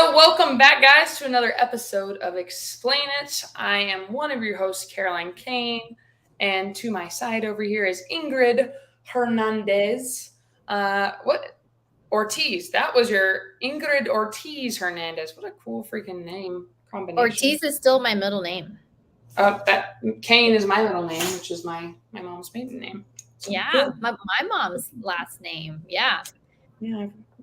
So welcome back, guys, to another episode of Explain It. I am one of your hosts, Caroline Kane, and to my side over here is Ingrid Hernandez. Ortiz? That was your Ingrid Ortiz Hernandez. What a cool freaking name combination. Ortiz is still my middle name. That Kane is my middle name, which is my mom's maiden name. So yeah, my mom's last name. Yeah.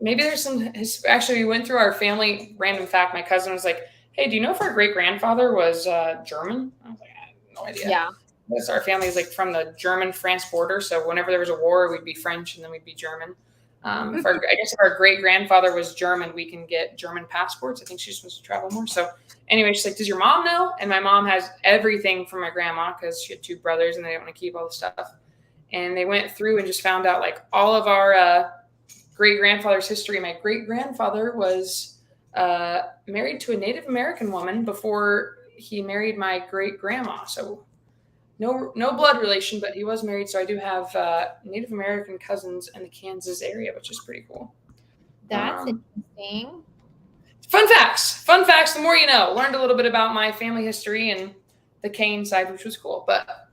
Maybe there's some. Actually, we went through our family random fact. My cousin was like, "Hey, do you know if our great grandfather was German?" I was like, "I have no idea." Yeah. Because our family is like from the German-France border, so whenever there was a war, we'd be French and then we'd be German. If our great grandfather was German, we can get German passports. I think she's supposed to travel more. So anyway, she's like, "Does your mom know?" And my mom has everything from my grandma because she had two brothers and they didn't want to keep all the stuff. And they went through and just found out like all of our great-grandfather's history. My great-grandfather was married to a Native American woman before he married my great-grandma. So no blood relation, but he was married. So I do have Native American cousins in the Kansas area, which is pretty cool. That's interesting. Fun facts. The more you know. Learned a little bit about my family history and the Kane side, which was cool. But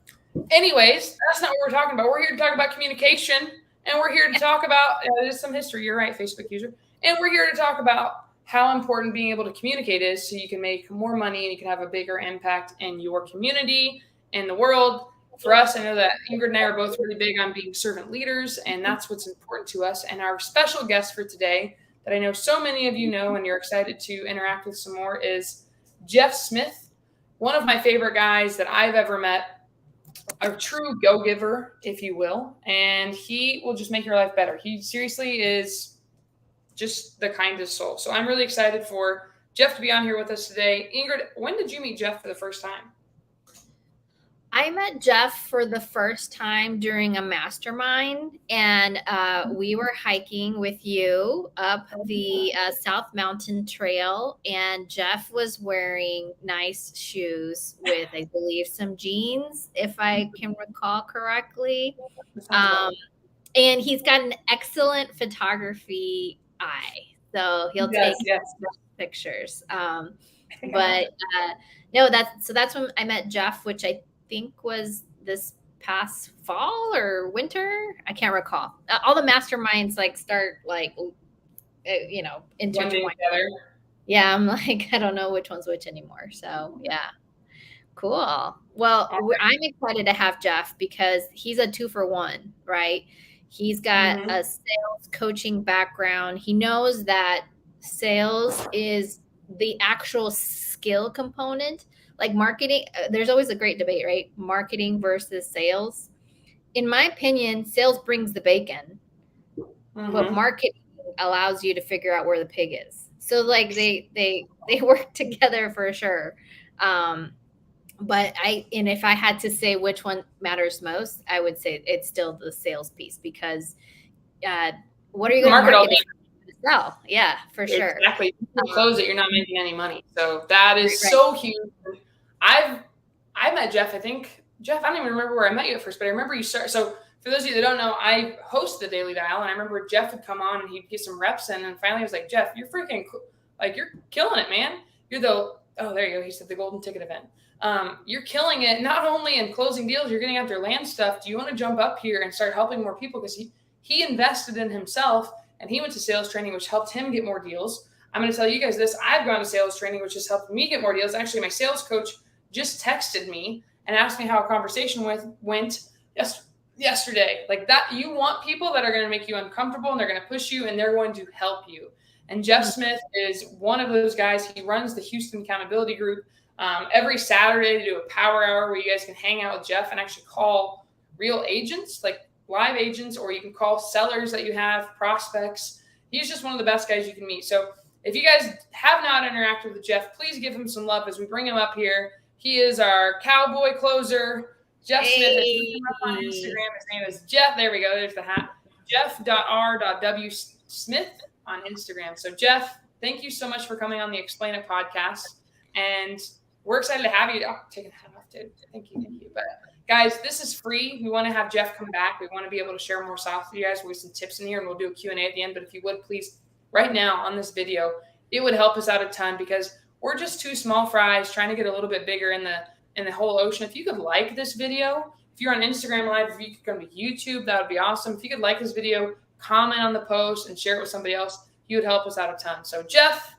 anyways, that's not what we're talking about. We're here to talk about communication. And we're here to talk about some history. You're right, Facebook user. And we're here to talk about how important being able to communicate is so you can make more money and you can have a bigger impact in your community, in the world. For us, I know that Ingrid and I are both really big on being servant leaders, and that's what's important to us. And our special guest for today that I know so many of you know and you're excited to interact with some more is Jeff.R.W.Smith, one of my favorite guys that I've ever met. A true go-giver, if you will, and he will just make your life better. He seriously is just the kindest soul. So I'm really excited for Jeff to be on here with us today. Ingrid, when did you meet Jeff for the first time? I met Jeff for the first time during a mastermind, and we were hiking with you up the South Mountain Trail, and Jeff was wearing nice shoes with, I believe, some jeans, if I can recall correctly. And he's got an excellent photography eye, so he'll take pictures. But that's when I met Jeff, which I think was this past fall or winter. I can't recall. All the masterminds start intertwined. Yeah, I'm like, I don't know which one's which anymore. So yeah, cool. Well, I'm excited to have Jeff because he's a 2-for-1, right? He's got a sales coaching background. He knows that sales is the actual skill component. Like marketing, there's always a great debate, right? Marketing versus sales. In my opinion, sales brings the bacon, but marketing allows you to figure out where the pig is. So they work together for sure. But if I had to say which one matters most, I would say it's still the sales piece because what are you going to market to sell? Yeah, for sure. Exactly. You close it, you're not making any money. So that is so huge. I met Jeff, I think. Jeff, I don't even remember where I met you at first, but I remember you started. So for those of you that don't know, I host the Daily Dial, and I remember Jeff would come on and he'd get some reps in, and finally I was like, Jeff, you're freaking you're killing it, man. You're there you go. He said the golden ticket event. You're killing it, not only in closing deals, you're getting out their land stuff. Do you want to jump up here and start helping more people? Because he invested in himself, and he went to sales training, which helped him get more deals. I'm going to tell you guys this. I've gone to sales training, which has helped me get more deals. Actually, my sales coach just texted me and asked me how a conversation went yesterday. Like that, you want people that are going to make you uncomfortable, and they're going to push you, and they're going to help you. And Jeff.R.W.Smith is one of those guys. He runs the Houston Accountability Group every Saturday to do a power hour where you guys can hang out with Jeff and actually call real agents, like live agents, or you can call sellers that you have, prospects. He's just one of the best guys you can meet. So if you guys have not interacted with Jeff, please give him some love as we bring him up here. He is our cowboy closer, Jeff.R.W.Smith. Hey. On Instagram, his name is Jeff. There we go. There's the hat. Jeff.R.W.Smith on Instagram. So Jeff, thank you so much for coming on the Explain It podcast. And we're excited to have you. Oh, taking the hat off, dude. Thank you. But guys, this is free. We want to have Jeff come back. We want to be able to share more stuff with you guys. We'll get some tips in here, and we'll do a Q&A at the end. But if you would, please, right now on this video, it would help us out a ton because we're just two small fries trying to get a little bit bigger in the whole ocean. If you could like this video, if you're on Instagram Live, if you could come to YouTube, that would be awesome. If you could like this video, comment on the post, and share it with somebody else, you would help us out a ton. So Jeff,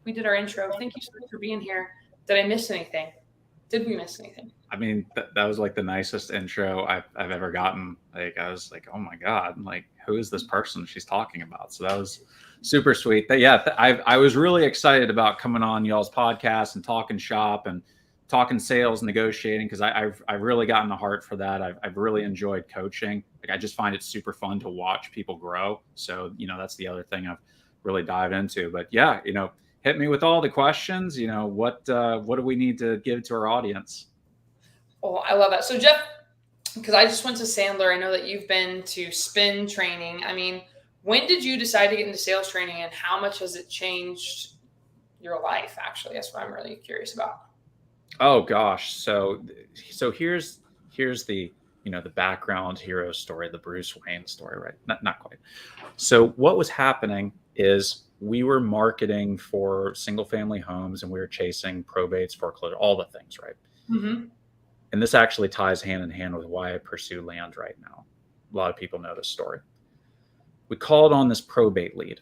we did our intro. Thank you so much for being here. Did I miss anything? Did we miss anything? I mean, that was like the nicest intro I've ever gotten. Like, I was like, oh my God, like, who is this person she's talking about? So that was super sweet. But yeah, I was really excited about coming on y'all's podcast and talking shop and talking sales, negotiating, because I've really gotten a heart for that. I've really enjoyed coaching. Like, I just find it super fun to watch people grow. So, that's the other thing I've really dived into. But yeah, hit me with all the questions. What do we need to give to our audience? Oh, I love that. So Jeff, because I just went to Sandler, I know that you've been to spin training. I mean, when did you decide to get into sales training, and how much has it changed your life? Actually, that's what I'm really curious about. Oh gosh. So here's the, the background hero story, the Bruce Wayne story, right? Not quite. So what was happening is we were marketing for single family homes and we were chasing probates, foreclosure, all the things, right? Mm-hmm. And this actually ties hand in hand with why I pursue land right now. A lot of people know this story. We called on this probate lead.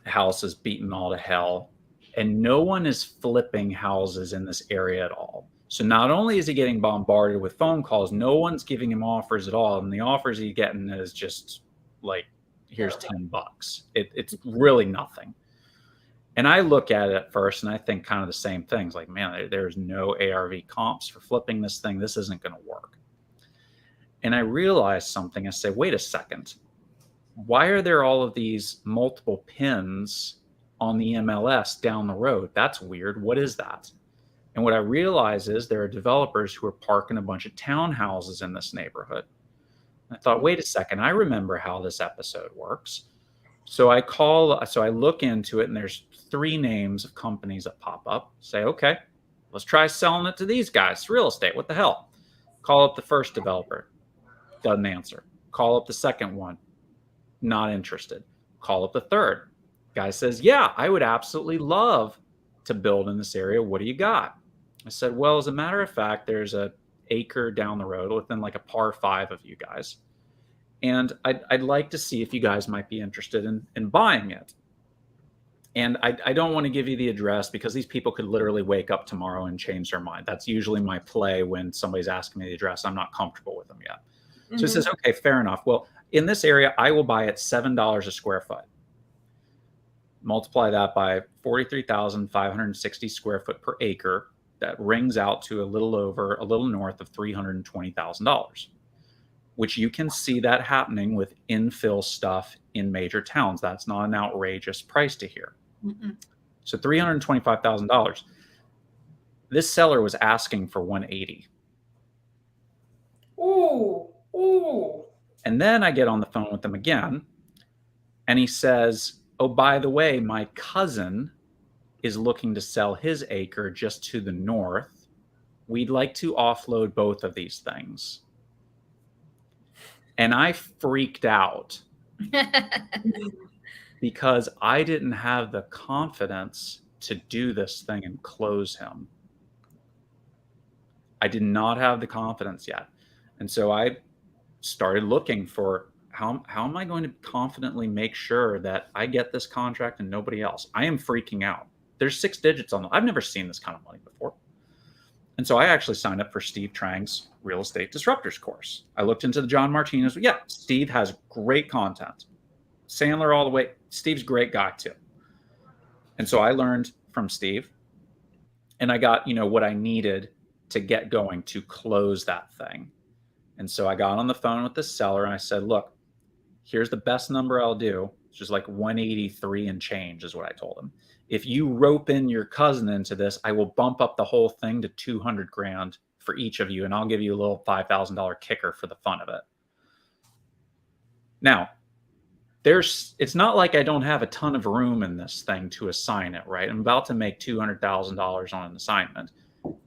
The house is beaten all to hell, and no one is flipping houses in this area at all. So not only is he getting bombarded with phone calls, no one's giving him offers at all. And the offers he's getting is just like, here's $10. It's really nothing. And I look at it at first and I think kind of the same things, like, man, there's no ARV comps for flipping this thing. This isn't going to work. And I realized something. I said, wait a second. Why are there all of these multiple pins on the MLS down the road? That's weird. What is that? And what I realize is there are developers who are parking a bunch of townhouses in this neighborhood. I thought, wait a second, I remember how this episode works. So I look into it, and there's 3 names of companies that pop up. Say, okay, let's try selling it to these guys. Real estate, what the hell? Call up the first developer. Doesn't answer. Call up the second one. Not interested. Call up the third. Guy says, yeah, I would absolutely love to build in this area. What do you got? I said, well, as a matter of fact, there's an acre down the road within like a par 5 of you guys. And I'd like to see if you guys might be interested in buying it. And I don't want to give you the address because these people could literally wake up tomorrow and change their mind. That's usually my play when somebody's asking me the address. I'm not comfortable with them yet. Mm-hmm. So he says, okay, fair enough. Well, in this area, I will buy at $7 a square foot. Multiply that by 43,560 square foot per acre. That rings out to a little north of $320,000. Which you can see that happening with infill stuff in major towns. That's not an outrageous price to hear. Mm-mm. So $325,000. This seller was asking for $180,000. Ooh. And then I get on the phone with him again, and he says, oh, by the way, my cousin is looking to sell his acre just to the north. We'd like to offload both of these things. And I freaked out because I didn't have the confidence to do this thing and close him. I did not have the confidence yet. And so I started looking for how am I going to confidently make sure that I get this contract and nobody else? I am freaking out. There's 6 digits on them. I've never seen this kind of money before. And so I actually signed up for Steve Trang's Real Estate Disruptors course. I looked into the John Martinez. Yeah, Steve has great content. Sandler all the way. Steve's a great guy too. And so I learned from Steve, and I got, what I needed to get going to close that thing. And so I got on the phone with the seller and I said, look, here's the best number I'll do. It's just like 183 and change is what I told him. If you rope in your cousin into this, I will bump up the whole thing to $200,000 for each of you. And I'll give you a little $5,000 kicker for the fun of it. Now, it's not like I don't have a ton of room in this thing to assign it, right? I'm about to make $200,000 on an assignment.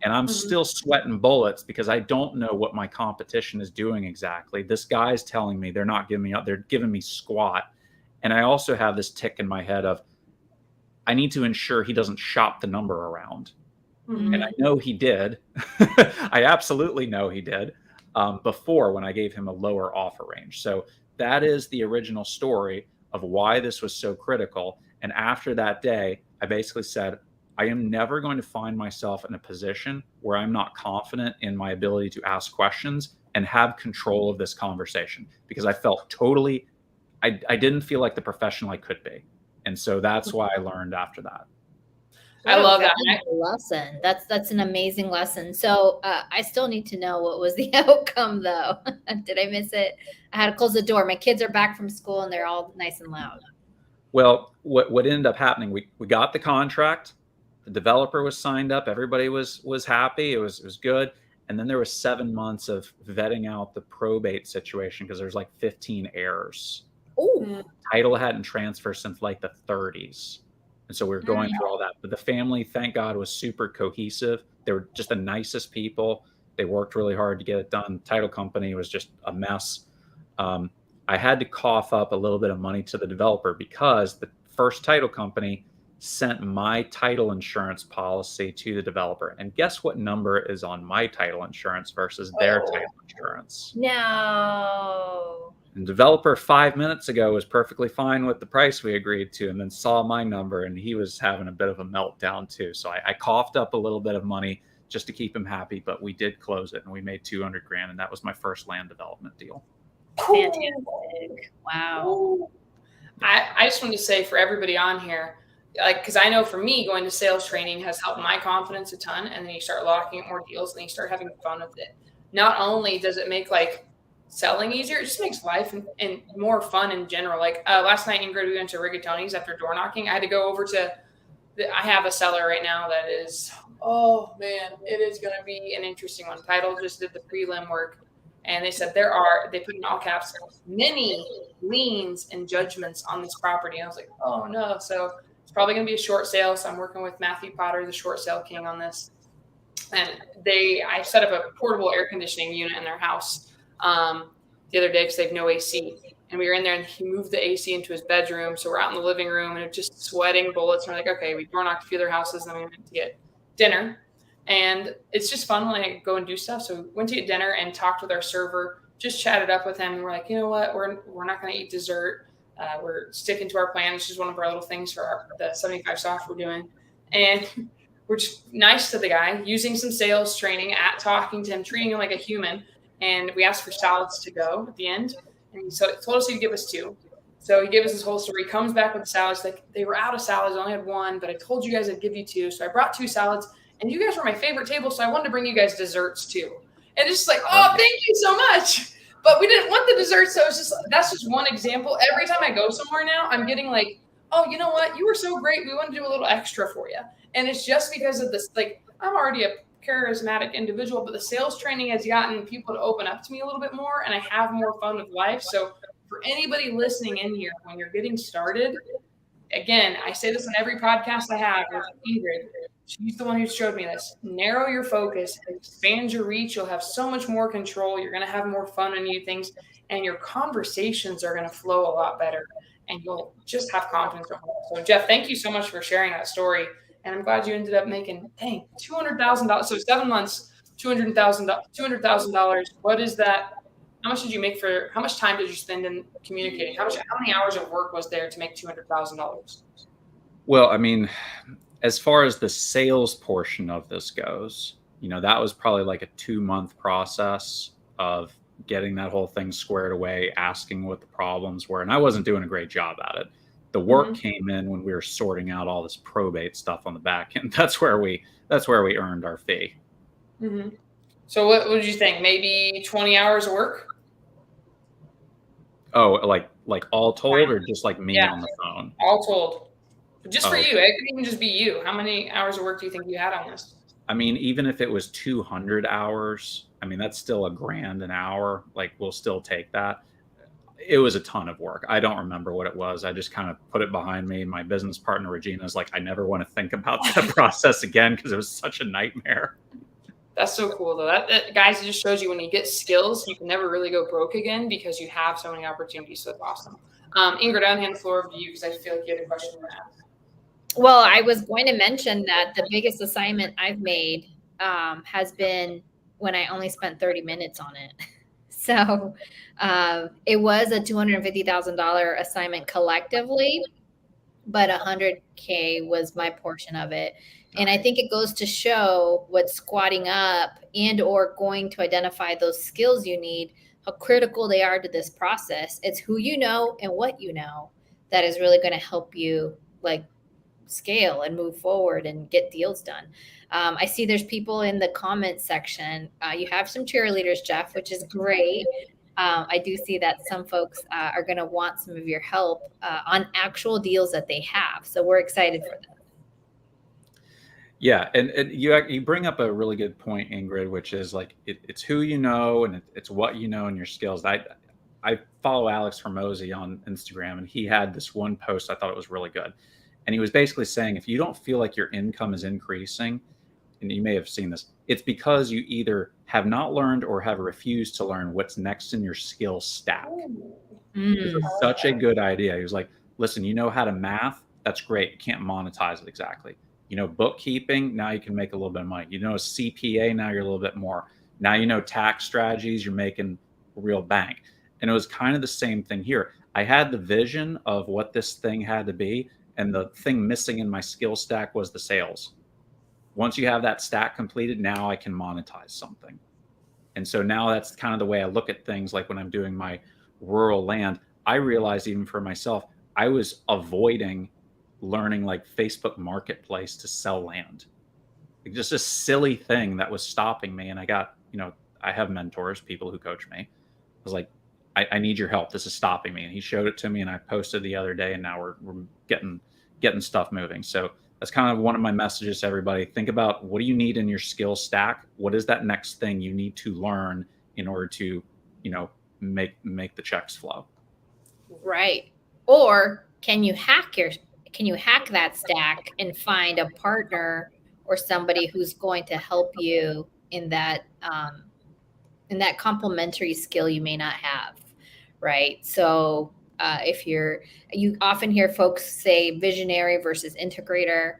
And I'm still sweating bullets because I don't know what my competition is doing exactly. This guy's telling me they're not giving me up. They're giving me squat. And I also have this tick in my head of, I need to ensure he doesn't shop the number around. Mhm. And I know he did. I absolutely know he did before, when I gave him a lower offer range. So that is the original story of why this was so critical. And after that day, I basically said, I am never going to find myself in a position where I'm not confident in my ability to ask questions and have control of this conversation, because I felt totally, I didn't feel like the professional I could be. And so that's why I learned after that. I love that lesson. That's an amazing lesson. So I still need to know, what was the outcome though? Did I miss it? I had to close the door. My kids are back from school and they're all nice and loud. Well, what ended up happening, we got the contract, the developer was signed up, everybody was happy, it was good. And then there was 7 months of vetting out the probate situation, because there's like 15 heirs. Oh, Title hadn't transferred since like the 30s. And so we were going through all that. But the family, thank God, was super cohesive. They were just the nicest people. They worked really hard to get it done. Title company was just a mess. I had to cough up a little bit of money to the developer, because the first title company sent my title insurance policy to the developer. And guess what number is on my title insurance versus their title insurance? no. And developer 5 minutes ago was perfectly fine with the price we agreed to, and then saw my number, and he was having a bit of a meltdown too. So I coughed up a little bit of money just to keep him happy, but we did close it, and we made $200,000, and that was my first land development deal. Fantastic. Wow. I just wanted to say, for everybody on here, like, because I know for me, going to sales training has helped my confidence a ton. And then you start locking up more deals, and you start having fun with it. Not only does it make like selling easier, it just makes life and more fun in general. Like last night, Ingrid, we went to Rigatoni's after door knocking. I had to go over to I have a seller right now that is, oh man, it is going to be an interesting one. Title just did the prelim work. And they said they put in all caps, many liens and judgments on this property. And I was like, oh no. So it's probably going to be a short sale. So I'm working with Matthew Potter, the short sale king, on this. And I set up a portable air conditioning unit in their house the other day, because they have no AC. And we were in there, and he moved the AC into his bedroom. So we're out in the living room, and it's just sweating bullets. And we're like, okay, we door knocked a few other houses, and then we went to get dinner. And it's just fun when I go and do stuff. So we went to get dinner and talked with our server, just chatted up with him. And we're like, you know what? We're not going to eat dessert. We're sticking to our plan. It's just one of our little things for the 75 soft we're doing. And we're just nice to the guy, using some sales training, talking to him, treating him like a human. And we asked for salads to go at the end. And so he told us he'd give us 2. So he gave us his whole story. He comes back with the salads. Like, they were out of salads. I only had 1, but I told you guys I'd give you 2. So I brought 2 salads. And you guys were my favorite table, so I wanted to bring you guys desserts too. And it's just like, oh, thank you so much. But we didn't want the desserts, so that's just one example. Every time I go somewhere now, I'm getting like, oh, you know what? You were so great. We want to do a little extra for you. And it's just because of this. Like, I'm already a charismatic individual, but the sales training has gotten people to open up to me a little bit more, and I have more fun with life. So for anybody listening in here, when you're getting started, again, I say this on every podcast I have with Ingrid. She's the one who showed me this. Narrow your focus, expand your reach. You'll have so much more control. You're going to have more fun and new things, and your conversations are going to flow a lot better, and you'll just have confidence. So, Jeff, thank you so much for sharing that story. And I'm glad you ended up making, $200,000. So 7 months, $200,000. What is that? How much did you make how much time did you spend in communicating? How many hours of work was there to make $200,000? Well, I mean, as far as the sales portion of this goes, that was probably like a 2-month process of getting that whole thing squared away, asking what the problems were. And I wasn't doing a great job at it. The work came in when we were sorting out all this probate stuff on the back end. That's where we earned our fee. Mm-hmm. So what did you think? Maybe 20 hours of work? Oh, like all told, or just like me on the phone? All told. Just for you. It could even just be you. How many hours of work do you think you had on this? I mean, even if it was 200 hours, I mean, that's still $1,000 an hour. Like, we'll still take that. It was a ton of work. I don't remember what it was. I just kind of put it behind me. My business partner, Regina, is like, I never want to think about that process again, because it was such a nightmare. That's so cool, though. That guys, it just shows you when you get skills, you can never really go broke again, because you have so many opportunities. So it's awesome. Ingrid, I'll hand the floor over to you, because I feel like you had a question to ask. Well, I was going to mention that the biggest assignment I've made has been when I only spent 30 minutes on it. So it was a $250,000 assignment collectively, but 100K was my portion of it. And I think it goes to show what squatting up and or going to identify those skills you need, how critical they are to this process. It's who you know and what you know that is really going to help you like scale and move forward and get deals done. I see there's people in the comment section. You have some cheerleaders, Jeff, which is great. I do see that some folks are going to want some of your help on actual deals that they have. So we're excited for them. Yeah, and you bring up a really good point, Ingrid, which is like it's who you know and it's what you know and your skills. I follow Alex Hormozy on Instagram, and he had this one post I thought it was really good, and he was basically saying if you don't feel like your income is increasing, and you may have seen this, it's because you either have not learned or have refused to learn what's next in your skill stack. This is such a good idea. He was like, listen, you know how to math? That's great. You can't monetize it exactly. You know, bookkeeping, now you can make a little bit of money. You know, CPA, now you're a little bit more. Now you know tax strategies, you're making a real bank. And it was kind of the same thing here. I had the vision of what this thing had to be, and the thing missing in my skill stack was the sales. Once you have that stack completed, now I can monetize something. And so now that's kind of the way I look at things. Like when I'm doing my rural land, I realized even for myself, I was avoiding learning like Facebook Marketplace to sell land. Like just a silly thing that was stopping me. And I got, I have mentors, people who coach me. I was like, I need your help. This is stopping me. And he showed it to me, and I posted the other day, and now we're getting stuff moving. So that's kind of one of my messages to everybody. Think about, what do you need in your skill stack? What is that next thing you need to learn in order to, make the checks flow? Right. Or can you hack that stack and find a partner or somebody who's going to help you in that complementary skill you may not have, right? So if you often hear folks say visionary versus integrator.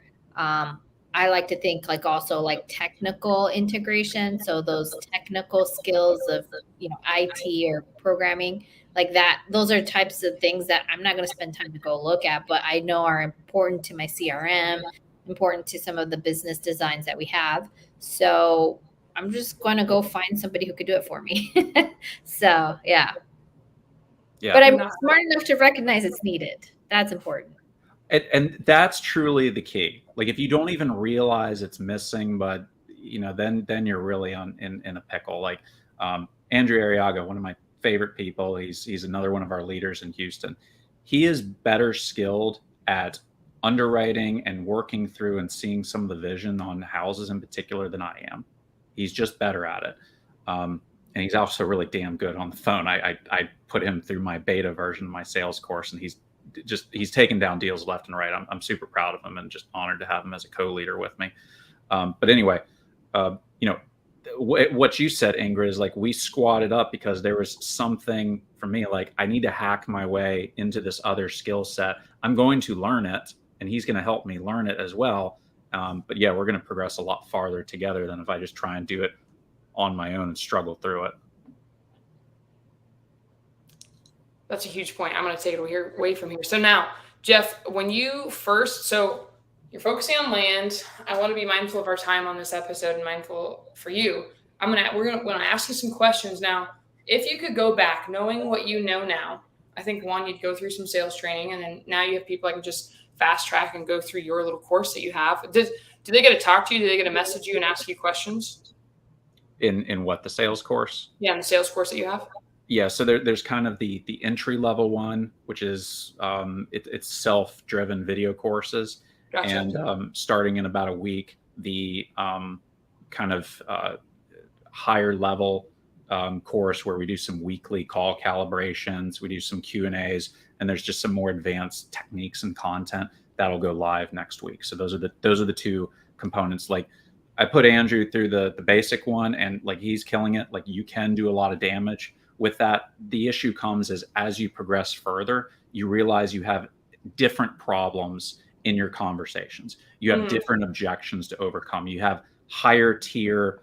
I like to think like also like technical integration. So those technical skills of, IT or programming like that, those are types of things that I'm not going to spend time to go look at, but I know are important to my CRM, important to some of the business designs that we have. So I'm just going to go find somebody who could do it for me. So, yeah. But I'm smart enough to recognize it's needed. That's important. And that's truly the key. Like if you don't even realize it's missing, but then you're really in a pickle. Like Andrew Arriaga, one of my favorite people, he's another one of our leaders in Houston. He is better skilled at underwriting and working through and seeing some of the vision on houses in particular than I am. He's just better at it. And he's also really damn good on the phone. I put him through my beta version of my sales course, and he's taken down deals left and right. I'm super proud of him and just honored to have him as a co-leader with me. But anyway, what you said, Ingrid, is like we squatted up because there was something for me, like I need to hack my way into this other skill set. I'm going to learn it, and he's going to help me learn it as well. But yeah, we're going to progress a lot farther together than if I just try and do it on my own and struggle through it. That's a huge point. I'm going to take it away from here. So now, Jeff, when you first, so you're focusing on land. I want to be mindful of our time on this episode and mindful for you. We're going to ask you some questions now. If you could go back, knowing what you know now, I think one, you'd go through some sales training, and then now you have people that can just fast track and go through your little course that you have. Do they get to talk to you? Do they get to message you and ask you questions? In what, the sales course? Yeah, in the sales course that you have. Yeah, so there's kind of the entry level one, which is it's self-driven video courses. Gotcha. And starting in about a week, the kind of higher level course where we do some weekly call calibrations, we do some Q&As, and there's just some more advanced techniques and content that'll go live next week. So those are the two components. Like I put Andrew through the basic one, and like he's killing it. Like you can do a lot of damage with that. The issue comes is as you progress further, you realize you have different problems in your conversations. You have different objections to overcome. You have higher tier,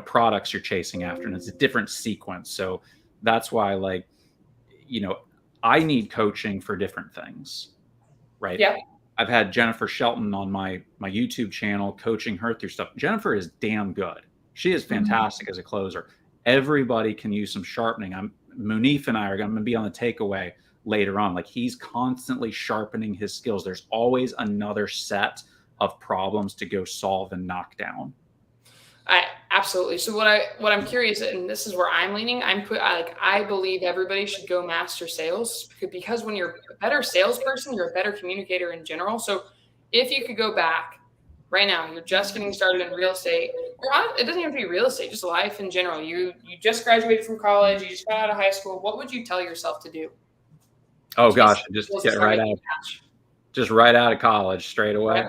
products you're chasing after, and it's a different sequence. So that's why, like, I need coaching for different things, right? Yeah. I've had Jennifer Shelton on my YouTube channel, coaching her through stuff. Jennifer is damn good. She is fantastic as a closer. Everybody can use some sharpening. Munif and I are going to be on the takeaway later on. Like, he's constantly sharpening his skills. There's always another set of problems to go solve and knock down. Absolutely. So what I'm curious, and this is where I'm leaning, I believe everybody should go master sales, because when you're a better salesperson, you're a better communicator in general. So if you could go back right now, you're just getting started in real estate, or it doesn't even have to be real estate, just life in general. You just graduated from college, you just got out of high school. What would you tell yourself to do? Oh gosh, just get right out of college straight away.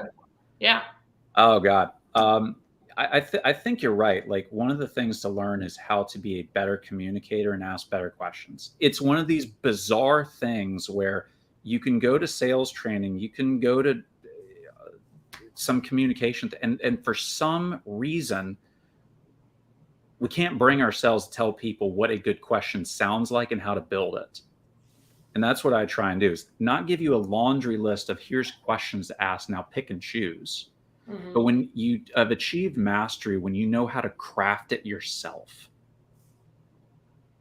Yeah. Oh God. I think you're right. Like, one of the things to learn is how to be a better communicator and ask better questions. It's one of these bizarre things where you can go to sales training, you can go to some communication, and for some reason, we can't bring ourselves to tell people what a good question sounds like and how to build it. And that's what I try and do, is not give you a laundry list of here's questions to ask, now pick and choose. But when you have achieved mastery, when you know how to craft it yourself,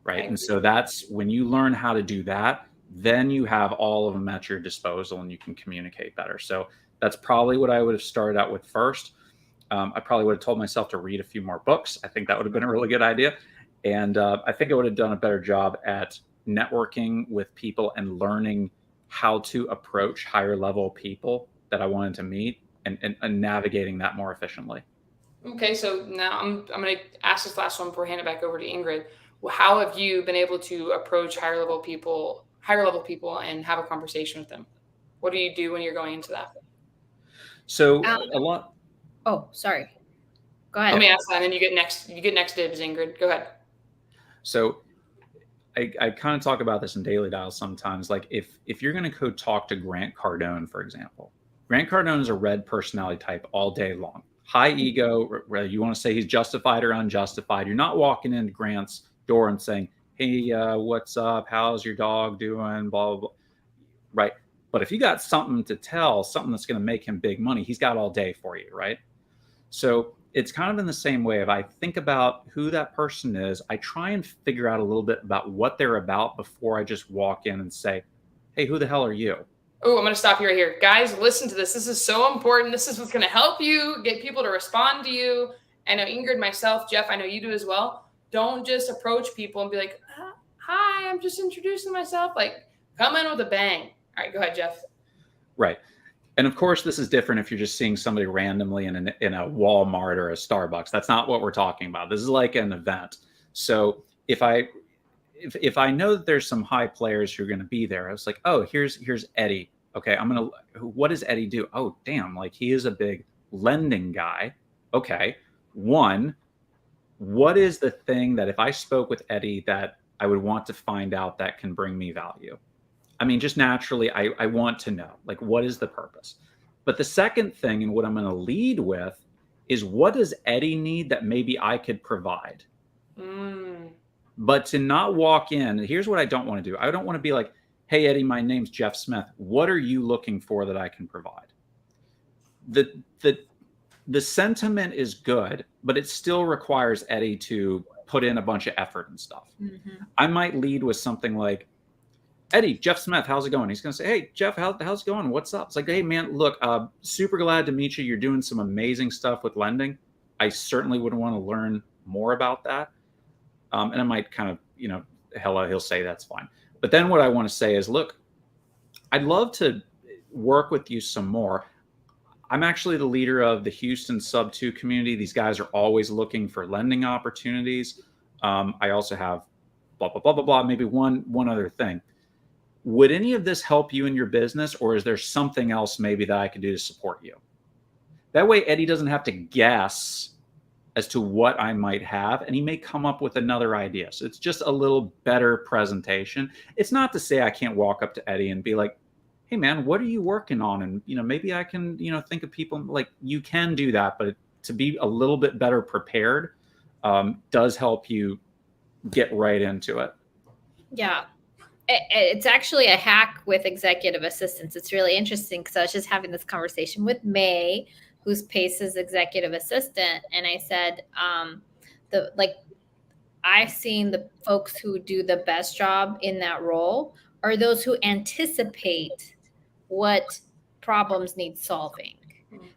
right? And so that's when you learn how to do that, then you have all of them at your disposal and you can communicate better. So that's probably what I would have started out with first. I probably would have told myself to read a few more books. I think that would have been a really good idea. And I think I would have done a better job at networking with people and learning how to approach higher level people that I wanted to meet, and navigating that more efficiently. Okay, so now I'm going to ask this last one before I hand it back over to Ingrid. Well, how have you been able to approach higher level people and have a conversation with them? What do you do when you're going into that? So a lot. Oh, sorry. Go ahead. Let me ask that, and then you get next dibs, Ingrid. Go ahead. So I kind of talk about this in Daily Dial sometimes. Like, if you're going to go talk to Grant Cardone, for example, Grant Cardone is a red personality type all day long. High ego, whether you want to say he's justified or unjustified. You're not walking into Grant's door and saying, hey, what's up? How's your dog doing? Blah, blah, blah. Right. But if you got something to tell, something that's going to make him big money, he's got all day for you. Right. So it's kind of in the same way. If I think about who that person is, I try and figure out a little bit about what they're about before I just walk in and say, hey, who the hell are you? Oh, I'm going to stop you right here. Guys, listen to this. This is so important. This is what's going to help you get people to respond to you. I know Ingrid, myself, Jeff, I know you do as well. Don't just approach people and be like, hi, I'm just introducing myself. Like, come in with a bang. All right, go ahead, Jeff. Right. And of course, this is different if you're just seeing somebody randomly in a Walmart or a Starbucks. That's not what we're talking about. This is like an event. So if I know that there's some high players who are going to be there, I was like, oh, here's Eddie. Okay, what does Eddie do? Oh, damn, like, he is a big lending guy. Okay, what is the thing that if I spoke with Eddie that I would want to find out that can bring me value? I mean, just naturally, I want to know, like, what is the purpose? But the second thing, and what I'm going to lead with, is what does Eddie need that maybe I could provide? But to not walk in, here's what I don't want to do. I don't want to be like, hey, Eddie, my name's Jeff Smith. What are you looking for that I can provide? The sentiment is good, but it still requires Eddie to put in a bunch of effort and stuff. I might lead with something like, Eddie, Jeff Smith, how's it going? He's going to say, hey, Jeff, how's it going? What's up? It's like, hey, man, look, super glad to meet you. You're doing some amazing stuff with lending. I certainly would want to learn more about that. And I might kind of, hello, he'll say that's fine. But then what I want to say is, look, I'd love to work with you some more. I'm actually the leader of the Houston Sub 2 community. These guys are always looking for lending opportunities. I also have blah, blah, blah, blah, blah, maybe one other thing. Would any of this help you in your business, or is there something else maybe that I could do to support you? That way, Eddie doesn't have to guess as to what I might have, and he may come up with another idea. So it's just a little better presentation. It's not to say I can't walk up to Eddie and be like, hey man, what are you working on? And, maybe I can, think of people. Like, you can do that, but to be a little bit better prepared does help you get right into it. Yeah. It's actually a hack with executive assistants. It's really interesting because I was just having this conversation with May, who's Pace's executive assistant. And I said, I've seen the folks who do the best job in that role are those who anticipate what problems need solving.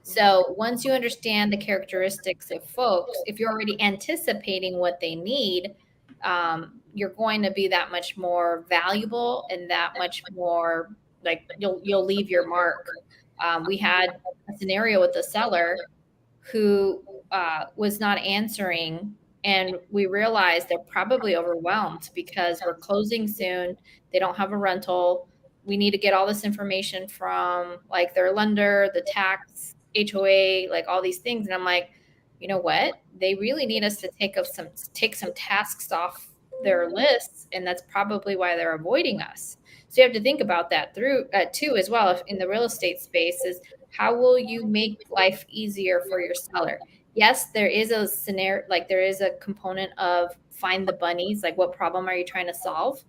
So once you understand the characteristics of folks, if you're already anticipating what they need, you're going to be that much more valuable and that much more like you'll leave your mark. We had a scenario with the seller who was not answering, and we realized they're probably overwhelmed because we're closing soon. They don't have a rental. We need to get all this information from like their lender, the tax, HOA, like all these things. And I'm like, you know what? They really need us to take some tasks off their lists, and that's probably why they're avoiding us. So you have to think about that too as well. If in the real estate space is how will you make life easier for your seller? Yes, there is a scenario, like there is a component of find the bunnies, like what problem are you trying to solve?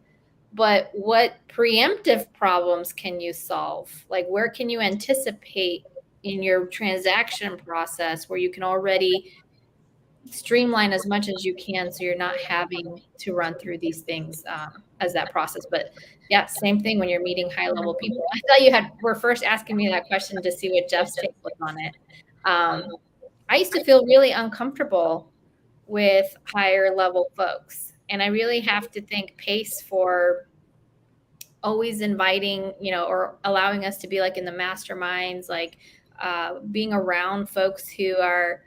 But what preemptive problems can you solve? Like where can you anticipate in your transaction process where you can already streamline as much as you can so you're not having to run through these things as that process. But yeah, same thing when you're meeting high level people. I thought were first asking me that question to see what Jeff's take was on it. I used to feel really uncomfortable with higher level folks, and I really have to thank Pace for always inviting, or allowing us to be like in the masterminds, like being around folks who are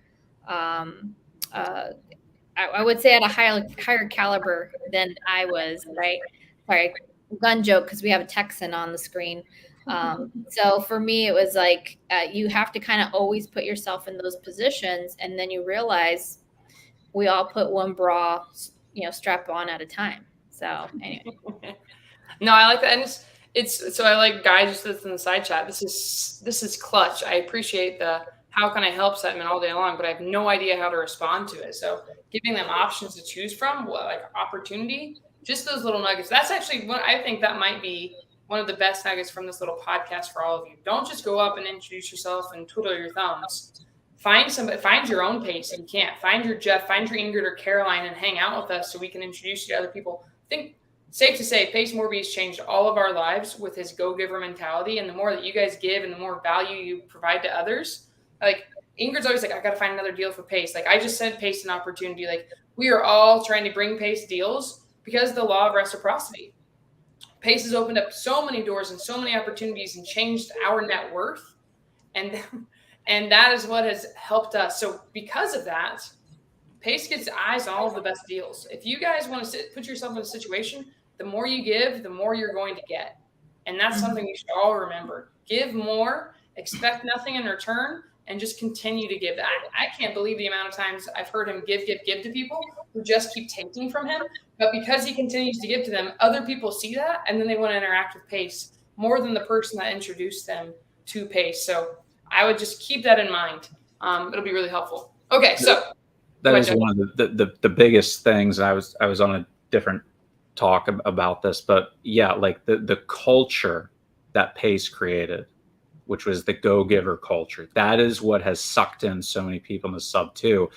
I would say at a higher caliber than I was, right? Sorry, gun joke because we have a Texan on the screen. So for me, it was like you have to kind of always put yourself in those positions, and then you realize we all put one bra, strap on at a time. So anyway. No, I like that, and it's so I like guys just this in the side chat. This is clutch. I appreciate the how can I help segment all day long, but I have no idea how to respond to it. So giving them options to choose from, like opportunity, just those little nuggets. That's actually what I think that might be one of the best nuggets from this little podcast for all of you. Don't just go up and introduce yourself and twiddle your thumbs. Find your own Pace if you can't. Find your Jeff, find your Ingrid or Caroline and hang out with us so we can introduce you to other people. I think safe to say Pace Morby's changed all of our lives with his go-giver mentality. And the more that you guys give and the more value you provide to others, like Ingrid's always like, I got to find another deal for Pace. Like I just sent Pace an opportunity. Like we are all trying to bring Pace deals because of the law of reciprocity. Pace has opened up so many doors and so many opportunities and changed our net worth. And that is what has helped us. So because of that, Pace gets eyes on all of the best deals. If you guys want to put yourself in a situation, the more you give, the more you're going to get. And that's something you should all remember. Give more, expect nothing in return, and just continue to give. I can't believe the amount of times I've heard him give to people who just keep taking from him. But because he continues to give to them, other people see that, and then they want to interact with Pace more than the person that introduced them to Pace. So I would just keep that in mind. It'll be really helpful. Okay, so that is one of the biggest things. I was on a different talk about this, but yeah, like the culture that Pace created, which was the go-giver culture. That is what has sucked in so many people in the sub too.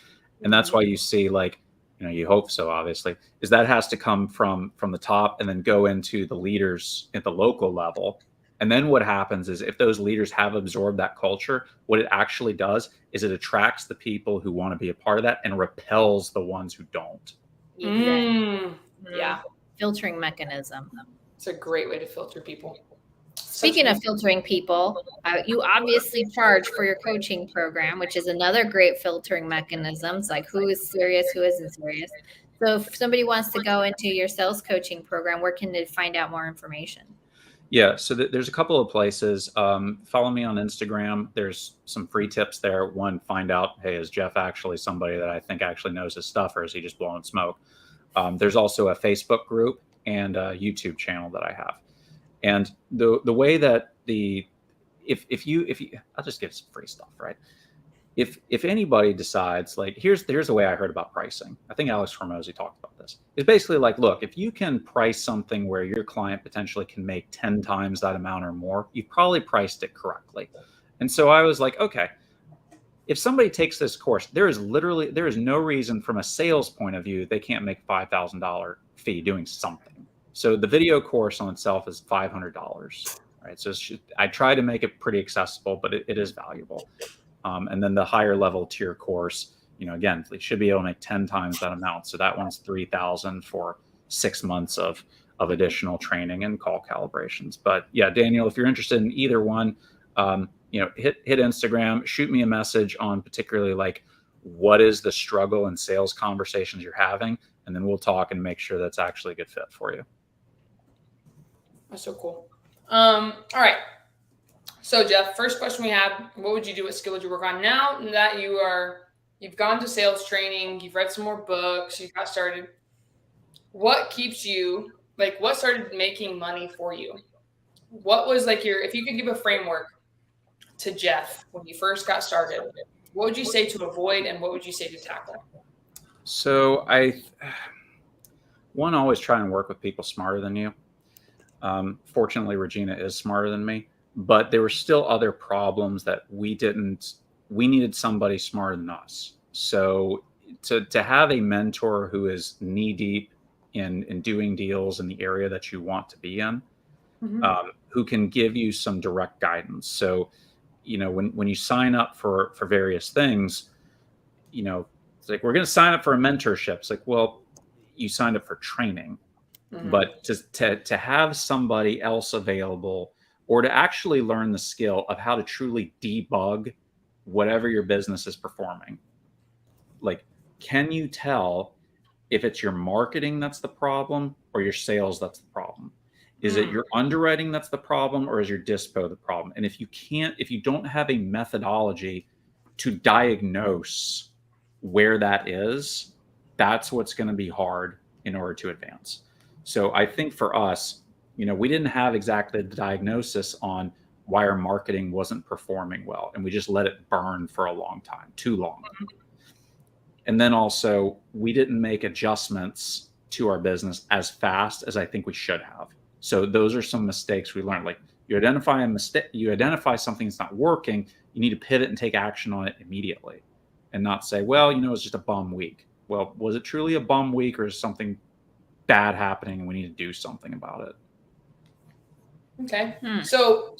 And that's why you see, like, you hope so, obviously, is that has to come from the top and then go into the leaders at the local level. And then what happens is if those leaders have absorbed that culture, what it actually does is it attracts the people who want to be a part of that and repels the ones who don't. Yeah. Filtering mechanism. It's a great way to filter people. Speaking of filtering people, you obviously charge for your coaching program, which is another great filtering mechanism. It's like who is serious, who isn't serious. So if somebody wants to go into your sales coaching program, where can they find out more information? Yeah, so there's a couple of places. Follow me on Instagram. There's some free tips there. One, find out, hey, is Jeff actually somebody that I think actually knows his stuff, or is he just blowing smoke? There's also a Facebook group and a YouTube channel that I have. And the way that if you I'll just give some free stuff, right? If anybody decides, like, here's the way I heard about pricing. I think Alex Hormozy talked about this. It's basically like, look, if you can price something where your client potentially can make 10 times that amount or more, you've probably priced it correctly. And so I was like, okay, if somebody takes this course, there is no reason from a sales point of view they can't make $5,000 fee doing something. So the video course on itself is $500, right? So I try to make it pretty accessible, but it is valuable. And then the higher level tier course, again, they should be able to make 10 times that amount. So that one's $3,000 for 6 months of additional training and call calibrations. But yeah, Daniel, if you're interested in either one, hit Instagram, shoot me a message on particularly like what is the struggle in sales conversations you're having, and then we'll talk and make sure that's actually a good fit for you. That's so cool. All right. So Jeff, first question we have, what would you do? What skill would you work on now that you've gone to sales training, you've read some more books, you got started? What keeps you, like, what started making money for you? What was like if you could give a framework to Jeff when you first got started, what would you say to avoid and what would you say to tackle? So always try and work with people smarter than you. Fortunately, Regina is smarter than me, but there were still other problems that we needed somebody smarter than us. So to have a mentor who is knee deep in doing deals in the area that you want to be in, who can give you some direct guidance. So, when you sign up for various things, it's like, we're going to sign up for a mentorship. It's like, well, you signed up for training, but to have somebody else available, or to actually learn the skill of how to truly debug whatever your business is performing. Like, can you tell if it's your marketing that's the problem or your sales that's the problem? Is it your underwriting that's the problem, or is your dispo the problem? And if you don't have a methodology to diagnose where that is, that's what's going to be hard in order to advance. So I think for us, we didn't have exactly the diagnosis on why our marketing wasn't performing well, and we just let it burn for a long time, too long. And then also, we didn't make adjustments to our business as fast as I think we should have. So those are some mistakes we learned. Like, you identify a mistake, you identify something that's not working, you need to pivot and take action on it immediately, and not say, well, it's just a bum week. Well, was it truly a bum week, or is something bad happening and we need to do something about it? Okay. So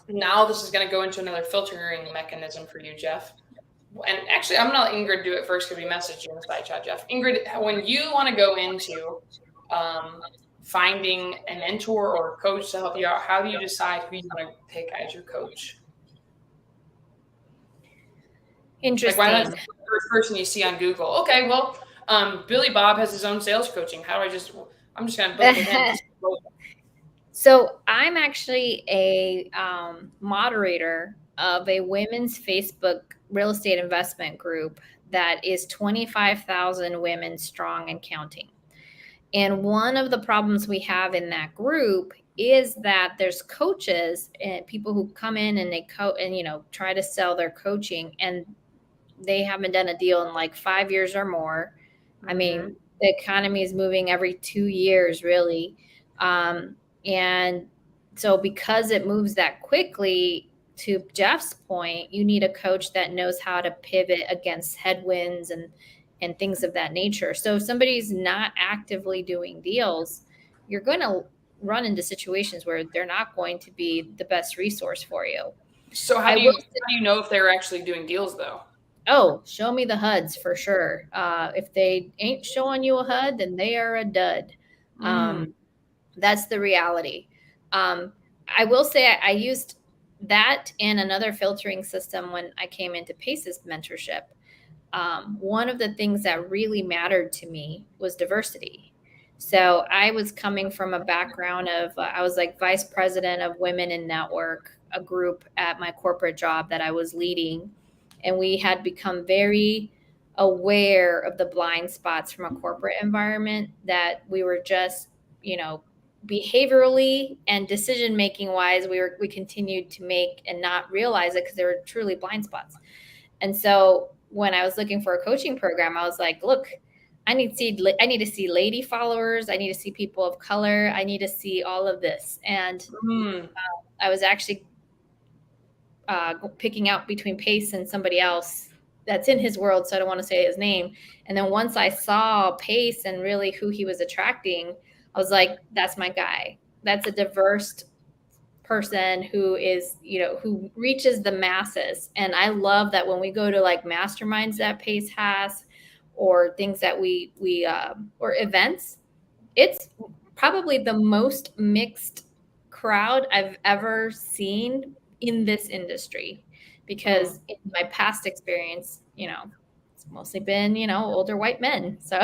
now this is going to go into another filtering mechanism for you, Jeff. And actually, I'm going to let Ingrid do it first because we messaged you in the side chat, Jeff. Ingrid, when you want to go into finding a mentor or a coach to help you out, how do you decide who you want to pick as your coach? Interesting. Like, why not the first person you see on Google? Okay, well, Billy Bob has his own sales coaching. I'm just going to book with him. So I'm actually a moderator of a women's Facebook real estate investment group that is 25,000 women strong and counting. And one of the problems we have in that group is that there's coaches and people who come in and they try to sell their coaching, and they haven't done a deal in like 5 years or more. I mean, the economy is moving every 2 years, really. And so because it moves that quickly, to Jeff's point, you need a coach that knows how to pivot against headwinds and things of that nature. So if somebody's not actively doing deals, you're going to run into situations where they're not going to be the best resource for you. So how do you know if they're actually doing deals, though? Oh, show me the HUDs for sure. If they ain't showing you a HUD, then they are a dud. That's the reality. I will say I used that and another filtering system when I came into PACE's mentorship. One of the things that really mattered to me was diversity. So I was coming from a background of, I was like vice president of Women in Network, a group at my corporate job that I was leading. And we had become very aware of the blind spots from a corporate environment that we were just, behaviorally and decision making wise, we continued to make and not realize it because they were truly blind spots. And so when I was looking for a coaching program, I was like, look, I need to see lady followers. I need to see people of color. I need to see all of this. And I was actually picking out between Pace and somebody else that's in his world, so I don't want to say his name. And then once I saw Pace and really who he was attracting, I was like, that's my guy. That's a diverse person who is, who reaches the masses. And I love that when we go to like masterminds that Pace has, or things that we or events, it's probably the most mixed crowd I've ever seen in this industry, because in my past experience, it's mostly been, older white men. So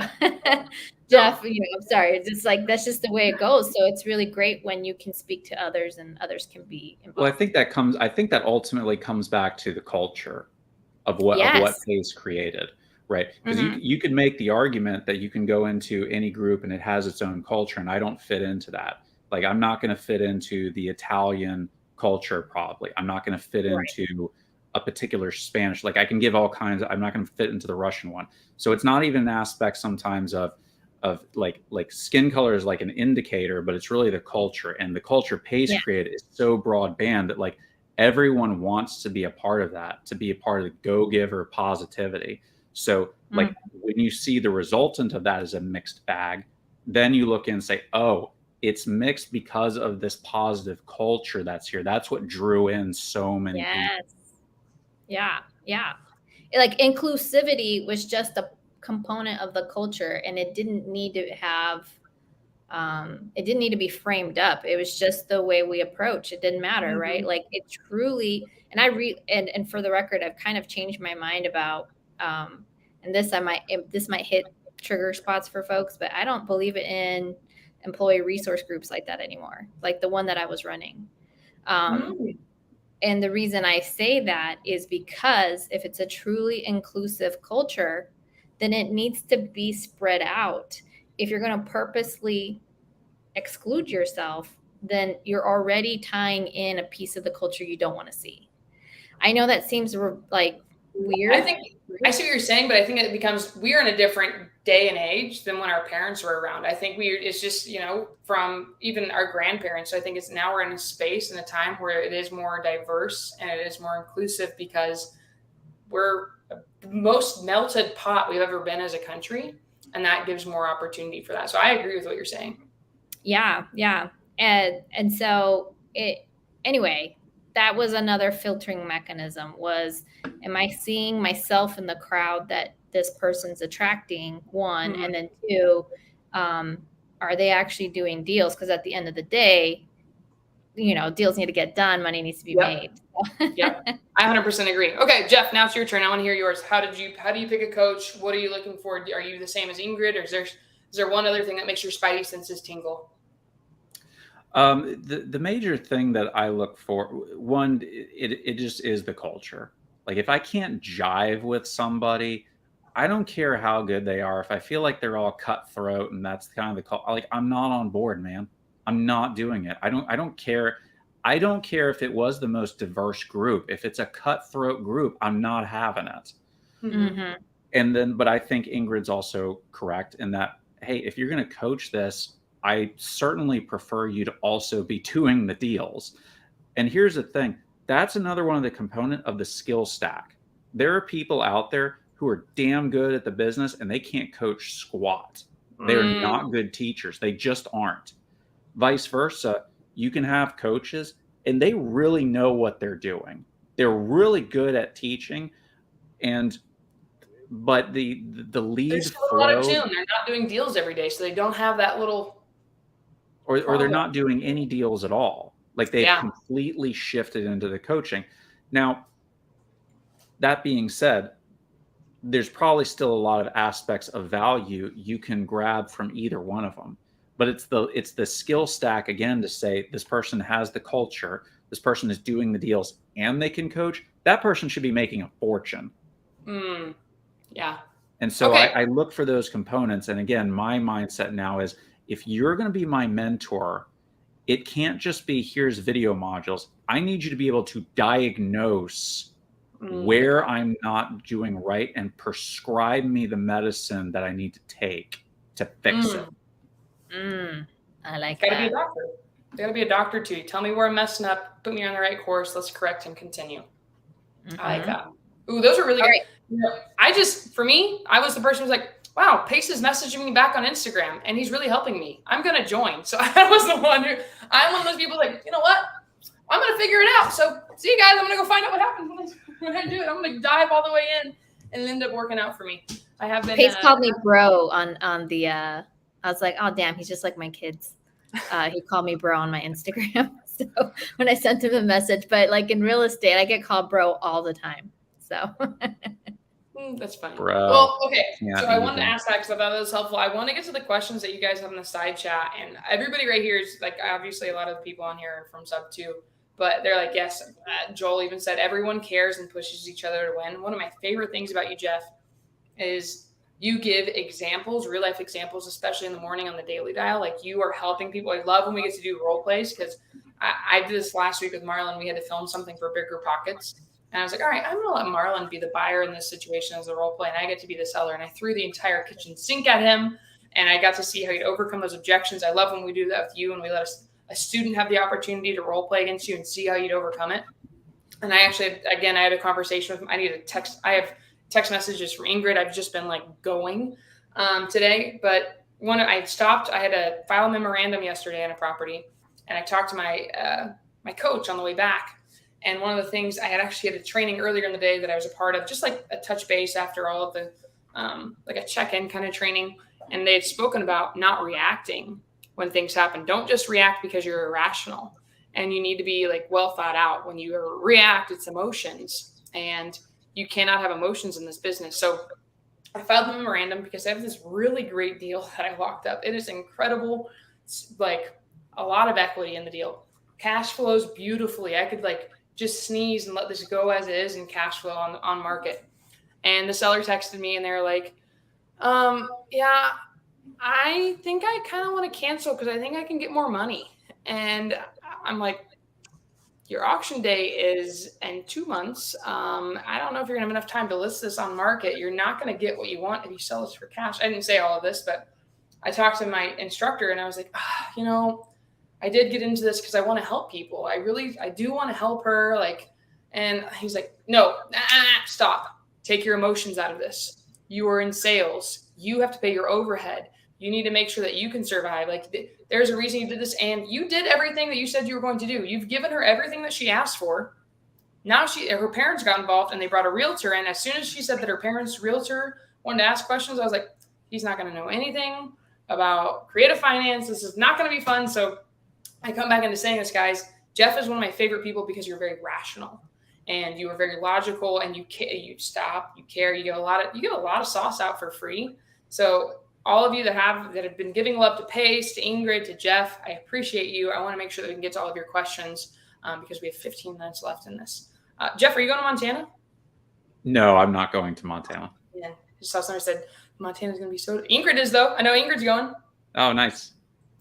Jeff, I'm sorry. It's just like, that's just the way it goes. So it's really great when you can speak to others and others can be involved. Well, I think that ultimately comes back to the culture of what Pace created, right? Because you could make the argument that you can go into any group and it has its own culture, and I don't fit into that. Like, I'm not going to fit into the Italian culture, probably. I'm not going to fit into a particular Spanish. Like, I can give all kinds I'm not going to fit into the Russian one. So it's not even an aspect sometimes of like skin color is like an indicator, but it's really the culture, and the culture Pace created is so broadband that like everyone wants to be a part of that, to be a part of the go-giver positivity. So like when you see the resultant of that as a mixed bag, then you look in and say, oh, it's mixed because of this positive culture that's here. That's what drew in so many people. Yeah. Like, inclusivity was just a component of the culture, and it didn't need to have it didn't need to be framed up. It was just the way we approach. It didn't matter, right? Like, it truly, and and for the record, I've kind of changed my mind about and this might hit trigger spots for folks, but I don't believe in employee resource groups like that anymore, like the one that I was running. And the reason I say that is because if it's a truly inclusive culture, then it needs to be spread out. If you're going to purposely exclude yourself, then you're already tying in a piece of the culture you don't want to see. I know that seems like weird. I think I see what you're saying, but I think it becomes, we're in a different day and age than when our parents were around. I think it's just, from even our grandparents. I think now we're in a space and a time where it is more diverse and it is more inclusive, because we're the most melted pot we've ever been as a country. And that gives more opportunity for that. So I agree with what you're saying. Yeah. And so anyway, that was another filtering mechanism was, am I seeing myself in the crowd that this person's attracting, one, and then two, are they actually doing deals? Because at the end of the day, deals need to get done. Money needs to be made. Yeah, I 100% agree. Okay, Jeff, now it's your turn. I want to hear yours. How do you pick a coach? What are you looking for? Are you the same as Ingrid, or is there one other thing that makes your spidey senses tingle? The major thing that I look for, one, it just is the culture. Like, if I can't jive with somebody, I don't care how good they are. If I feel like they're all cutthroat and that's kind of the call, like, I'm not on board, man. I'm not doing it. I don't care. I don't care if it was the most diverse group. If it's a cutthroat group, I'm not having it. And then, but I think Ingrid's also correct in that, hey, if you're going to coach this, I certainly prefer you to also be doing the deals. And here's the thing. That's another one of the component of the skill stack. There are people out there who are damn good at the business and they can't coach squat. They're not good teachers. They just aren't. Vice versa. You can have coaches and they really know what they're doing. They're really good at teaching, but the lead flow, a lot of tune. They're not doing deals every day, so they don't have that little, or they're not doing any deals at all. Like, they've completely shifted into the coaching. Now, that being said, there's probably still a lot of aspects of value you can grab from either one of them. But it's the skill stack, again, to say this person has the culture, this person is doing the deals, and they can coach. That person should be making a fortune. Yeah. And so I look for those components. And again, my mindset now is, if you're going to be my mentor, it can't just be here's video modules. I need you to be able to diagnose where I'm not doing right and prescribe me the medicine that I need to take to fix it. I like Gotta that. be a doctor. Gotta be a doctor too. Tell me where I'm messing up, put me on the right course, let's correct and continue. I like that. Ooh, those are really good. Right. You know, for me, I was the person who's like, wow, Pace is messaging me back on Instagram and he's really helping me. I'm going to join. So I was the one I'm one of those people like, you know what? I'm going to figure it out. So see you guys. I'm going to go find out what happens when I do it. I'm going to dive all the way in and it ended up working out for me. I have been. Pace called me bro on the, I was like, oh, damn, he's just like my kids. He called me bro on my Instagram. So when I sent him a message, but like in real estate, I get called bro all the time. So that's funny. Bro. Well, okay. Yeah, so I wanted to ask that because I thought that was helpful. I want to get to the questions that you guys have in the side chat. And everybody right here is like, obviously a lot of the people on here are from sub 2, but they're like, yes, Joel even said everyone cares and pushes each other to win. One of my favorite things about you, Jeff, is you give examples, real life examples, especially in the morning on the daily dial. Like you are helping people. I love when we get to do role plays because I did this last week with Marlon. We had to film something for Bigger Pockets. And I was like, all right, I'm going to let Marlon be the buyer in this situation as a role play. And I get to be the seller. And I threw the entire kitchen sink at him. And I got to see how he'd overcome those objections. I love when we do that with you and we let a student have the opportunity to role play against you and see how you'd overcome it. And I actually, again, I had a conversation with him. I have text messages from Ingrid. I've just been like going today. But when I stopped, I had to file a memorandum yesterday on a property. And I talked to my coach on the way back. And one of the things I had a training earlier in the day that I was a part of, just like a touch base after all of the, like a check-in kind of training. And they had spoken about not reacting when things happen. Don't just react because you're irrational. And you need to be like well thought out. When you react, it's emotions. And you cannot have emotions in this business. So I filed the memorandum because I have this really great deal that I locked up. It is incredible. It's like a lot of equity in the deal. Cash flows beautifully. I could like just sneeze and let this go as it is in cash flow on market. And the seller texted me and they're like, yeah, I think I kind of want to cancel because I think I can get more money. And I'm like, your auction day is in 2 months. I don't know if you're gonna have enough time to list this on market. You're not gonna get what you want if you sell this for cash. I didn't say all of this, but I talked to my instructor and I was like, you know, I did get into this because I want to help people. I do want to help her. Like, and he's like, no, stop. Take your emotions out of this. You are in sales. You have to pay your overhead. You need to make sure that you can survive. Like there's a reason you did this and you did everything that you said you were going to do. You've given her everything that she asked for. Now her parents got involved and they brought a realtor in. As soon as she said that her parents' realtor wanted to ask questions, I was like, he's not going to know anything about creative finance. This is not going to be fun. So I come back into saying this, guys. Jeff is one of my favorite people because you're very rational and you are very logical and you stop, you care, you get a lot of sauce out for free. So all of you that have been giving love to Pace, to Ingrid, to Jeff, I appreciate you. I want to make sure that we can get to all of your questions because we have 15 minutes left in this. Jeff, are you going to Montana? No, I'm not going to Montana. Yeah, just saw somebody said Montana's going to be so. Ingrid is though. I know Ingrid's going. Oh, nice.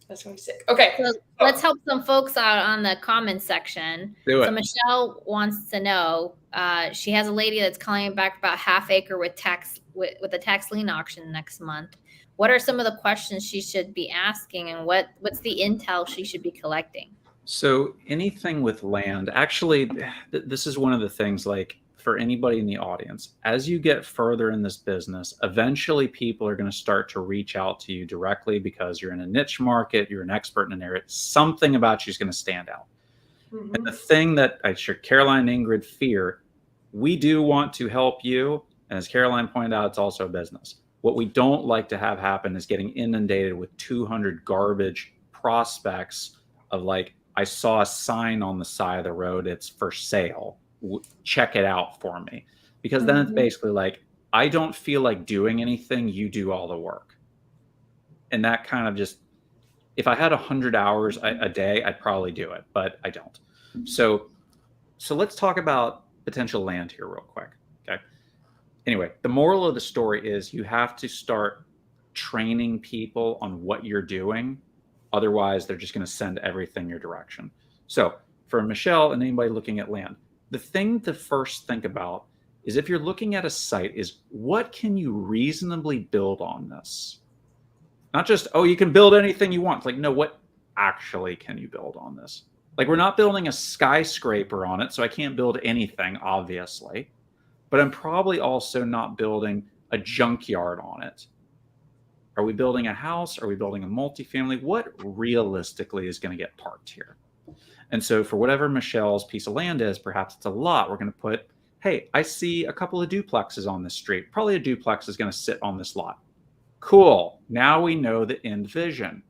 That's going to be sick. Okay. So let's help some folks out on the comments section. Do it. So Michelle wants to know, she has a lady that's calling back about half acre with a tax lien auction next month. What are some of the questions she should be asking and what's the intel she should be collecting? So anything with land, actually, this is one of the things, like for anybody in the audience, as you get further in this business, eventually people are going to start to reach out to you directly because you're in a niche market, you're an expert in an area, something about you is going to stand out. Mm-hmm. And the thing that I share Caroline and Ingrid fear, we do want to help you. And as Caroline pointed out, it's also a business. What we don't like to have happen is getting inundated with 200 garbage prospects of like, I saw a sign on the side of the road, it's for sale. Check it out for me. Because then it's basically like, I don't feel like doing anything, you do all the work. And that kind of just, if I had 100 hours a day, I'd probably do it, but I don't. So let's talk about potential land here real quick. Okay. Anyway, the moral of the story is you have to start training people on what you're doing. Otherwise, they're just going to send everything your direction. So for Michelle and anybody looking at land, the thing to first think about is if you're looking at a site is what can you reasonably build on this? Not just, oh, you can build anything you want. It's like, no, what actually can you build on this? Like, we're not building a skyscraper on it, so I can't build anything, obviously. But I'm probably also not building a junkyard on it. Are we building a house? Are we building a multifamily? What realistically is going to get parked here? And so for whatever Michelle's piece of land is, perhaps it's a lot, we're going to put, hey, I see a couple of duplexes on this street. Probably a duplex is going to sit on this lot. Cool. Now we know the end vision.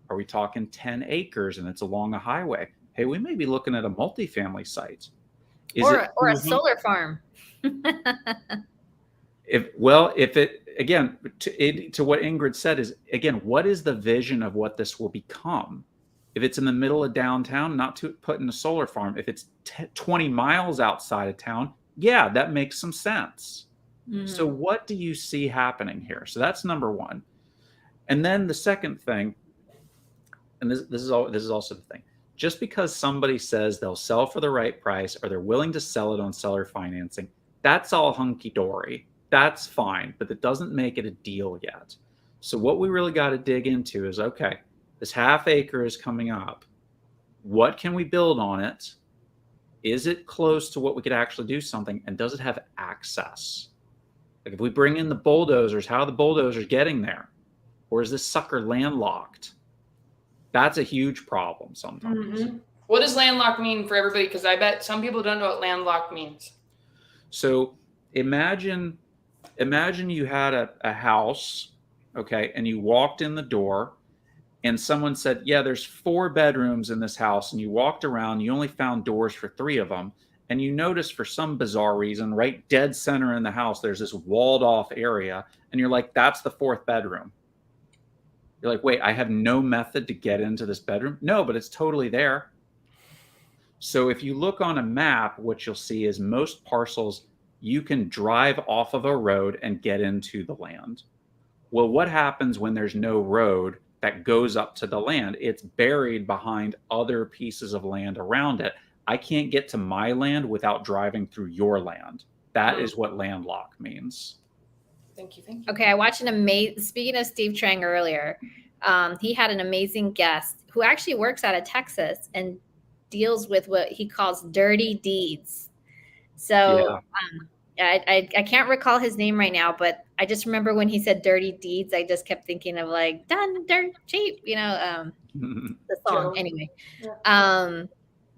Are we talking 10 acres and it's along a highway? Hey, we may be looking at a multifamily site. Or a solar farm. If it, again, to what Ingrid said is, again, what is the vision of what this will become? If it's in the middle of downtown, not to put in a solar farm. If it's 20 miles outside of town, yeah, that makes some sense. Mm-hmm. So what do you see happening here? So that's number one. And then the second thing, and this is also the thing, just because somebody says they'll sell for the right price or they're willing to sell it on seller financing, that's all hunky-dory. That's fine, but that doesn't make it a deal yet. So what we really got to dig into is, okay, this half acre is coming up. What can we build on it? Is it close to what we could actually do something? And does it have access? Like if we bring in the bulldozers, how are the bulldozers getting there? Or is this sucker landlocked? That's a huge problem sometimes. Mm-hmm. What does landlocked mean for everybody? Because I bet some people don't know what landlocked means. So imagine you had a house, okay, and you walked in the door and someone said, yeah, there's 4 bedrooms in this house, and you walked around, you only found doors for 3 of them, and you noticed for some bizarre reason, right dead center in the house, there's this walled off area, and you're like, that's the 4th bedroom. You're like, wait, I have no method to get into this bedroom? No, but it's totally there. So if you look on a map, what you'll see is most parcels, you can drive off of a road and get into the land. Well, what happens when there's no road that goes up to the land? It's buried behind other pieces of land around it. I can't get to my land without driving through your land. That is what landlocked means. Thank you. Okay, I watched speaking of Steve Trang earlier, he had an amazing guest who actually works out of Texas and deals with what he calls dirty deeds. So I can't recall his name right now, but I just remember when he said dirty deeds, I just kept thinking of like done dirt cheap, the song anyway. Yeah.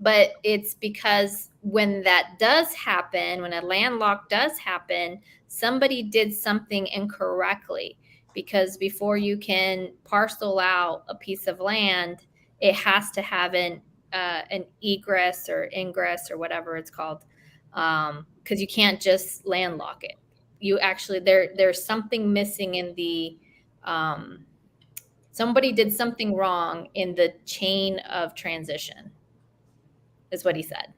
But it's because when that does happen, when a landlock does happen, somebody did something incorrectly, because before you can parcel out a piece of land, it has to have an egress or ingress or whatever it's called. Because you can't just landlock it. You actually, there's something missing in the, somebody did something wrong in the chain of transition, is what he said.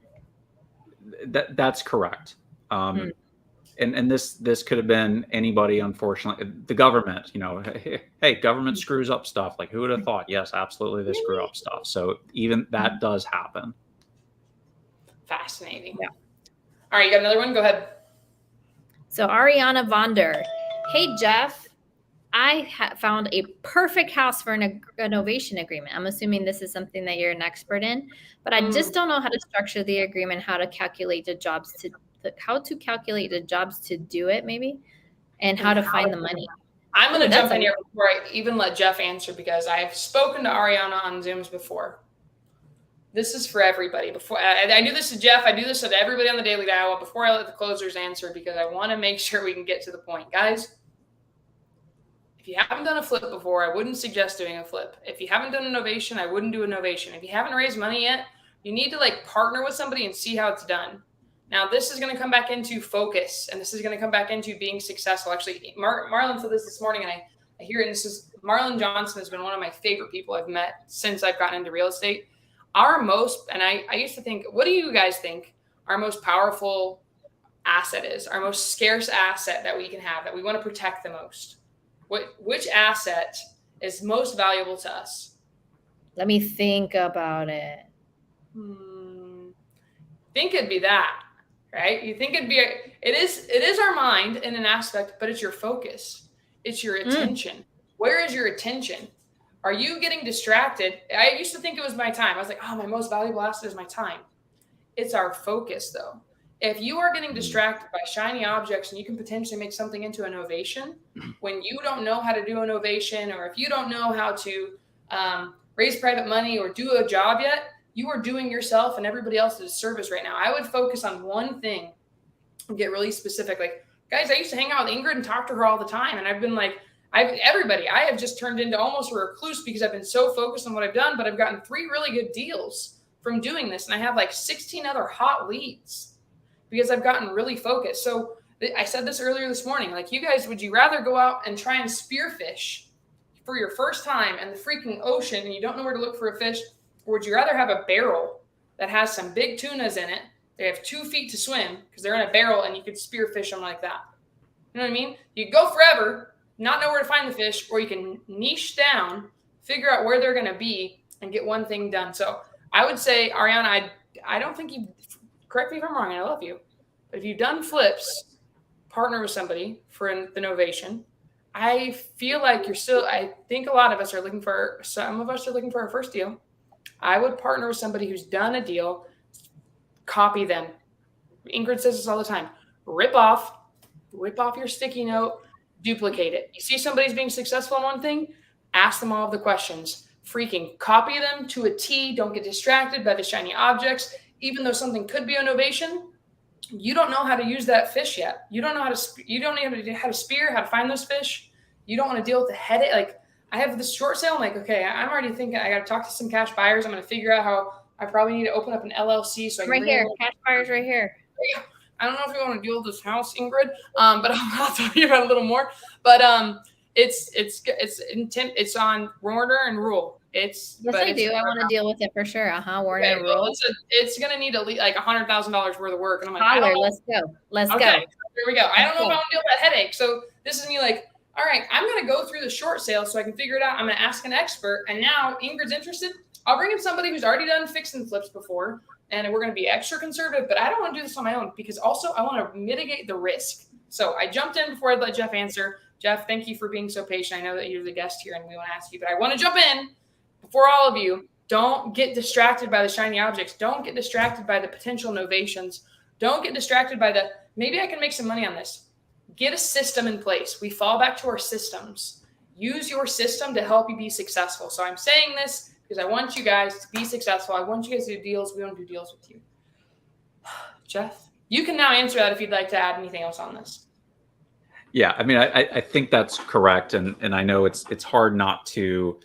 That's correct. And this could have been anybody, unfortunately. The government, hey, government screws up stuff. Like, who would have thought? Yes, absolutely, they screw up stuff. So even that does happen. Fascinating. Yeah. All right, you got another one? Go ahead. So Ariana Vonder. Hey, Jeff, I found a perfect house for an novation agreement. I'm assuming this is something that you're an expert in, but I just don't know how to structure the agreement, how to calculate the jobs to do it, maybe, and how to find the money. I'm going to jump in here before I even let Jeff answer, because I've spoken to Ariana on Zooms before. This is for everybody. Before I do this to Jeff, I do this to everybody on the Daily Dial before I let the closers answer, because I want to make sure we can get to the point. Guys, if you haven't done a flip before, I wouldn't suggest doing a flip. If you haven't done a novation, I wouldn't do a novation. If you haven't raised money yet, you need to partner with somebody and see how it's done. Now, this is going to come back into focus, and this is going to come back into being successful. Actually, Marlon said this morning, and I hear it. And Marlon Johnson has been one of my favorite people I've met since I've gotten into real estate. I used to think, what do you guys think our most powerful asset is, our most scarce asset that we can have, that we want to protect the most? Which asset is most valuable to us? Let me think about it. Think it'd be that, right? You think it is our mind in an aspect, but it's your focus. It's your attention. Where is your attention? Are you getting distracted? I used to think it was my time. I was like, oh, my most valuable asset is my time. It's our focus, though. If you are getting distracted by shiny objects and you can potentially make something into an ovation when you don't know how to do an ovation, or if you don't know how to raise private money or do a job yet, you are doing yourself and everybody else a disservice right now. I would focus on one thing and get really specific. Like, guys, I used to hang out with Ingrid and talk to her all the time. And I've been like, I have just turned into almost a recluse because I've been so focused on what I've done, but I've gotten 3 really good deals from doing this. And I have like 16 other hot leads because I've gotten really focused. So I said this earlier this morning, like, you guys, would you rather go out and try and spearfish for your first time in the freaking ocean and you don't know where to look for a fish? Or would you rather have a barrel that has some big tunas in it? They have 2 feet to swim because they're in a barrel and you could spearfish them like that. You know what I mean? You could go forever, not know where to find the fish, or you can niche down, figure out where they're going to be, and get one thing done. So I would say, Ariana, I don't think you, correct me if I'm wrong, and I love you, but if you've done flips, partner with somebody for the novation. I feel like I think a lot of us are looking for, some of us are looking for our first deal. I would partner with somebody who's done a deal, copy them. Ingrid says this all the time. Rip off your sticky note, duplicate it. You see somebody's being successful in one thing, ask them all of the questions. Freaking copy them to a T. Don't get distracted by the shiny objects. Even though something could be an ovation, you don't know how to use that fish yet. You don't know how to spear, how to find those fish. You don't want to deal with the headache. Like, I have this short sale. I'm like, okay, I'm already thinking I got to talk to some cash buyers. I'm going to figure out how I probably need to open up an LLC. So I can right here, cash buyers right here. I don't know if you want to deal with this house, Ingrid, but I'll tell you about it a little more. But it's on Warner and Rule. Yes, I do. I want to deal with it for sure. Warner and Rule. Well, it's going to need like $100,000 worth of work, and I'm like, Holler, let's go. Let's go. Here we go. I don't know if I want to deal with that headache. So this is me like, all right, I'm going to go through the short sale so I can figure it out. I'm going to ask an expert. And now Ingrid's interested. I'll bring in somebody who's already done fix and flips before. And we're going to be extra conservative. But I don't want to do this on my own because also I want to mitigate the risk. So I jumped in before I'd let Jeff answer. Jeff, thank you for being so patient. I know that you're the guest here and we want to ask you. But I want to jump in before all of you. Don't get distracted by the shiny objects. Don't get distracted by the potential novations. Don't get distracted by maybe I can make some money on this. Get a system in place. We fall back to our systems. Use your system to help you be successful. So I'm saying this because I want you guys to be successful. I want you guys to do deals. We want to do deals with you. Jeff, you can now answer that if you'd like to add anything else on this. Yeah, I mean, I think that's correct. And I know it's hard not to,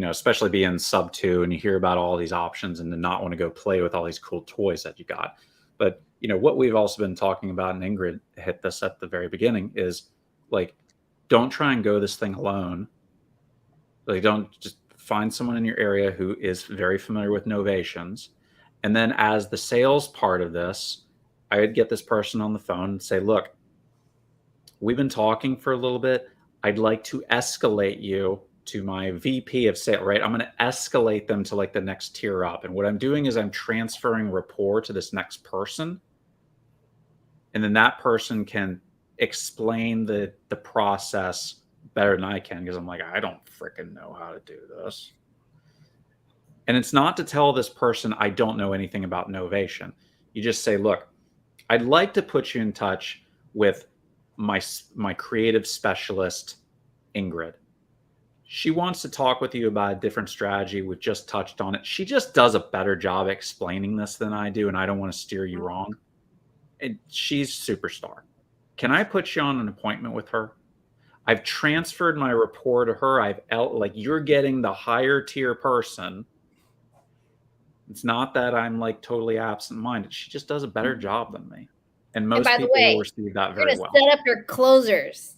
especially be in sub 2 and you hear about all these options and to not want to go play with all these cool toys that you got. But what we've also been talking about, and Ingrid hit this at the very beginning, is like, don't try and go this thing alone. Like, don't just find someone in your area who is very familiar with novations. And then as the sales part of this, I would get this person on the phone and say, look, we've been talking for a little bit. I'd like to escalate you to my VP of sale, right? I'm going to escalate them to like the next tier up. And what I'm doing is I'm transferring rapport to this next person. And then that person can explain the process better than I can because I'm like, I don't freaking know how to do this. And it's not to tell this person I don't know anything about novation. You just say, look, I'd like to put you in touch with my creative specialist, Ingrid. She wants to talk with you about a different strategy. We've just touched on it. She just does a better job explaining this than I do, and I don't want to steer you wrong. And she's superstar. Can I put you on an appointment with her? I've transferred my rapport to her. You're getting the higher tier person. It's not that I'm like totally absent-minded. She just does a better job than me. And most people will receive that very well. Set up your closers.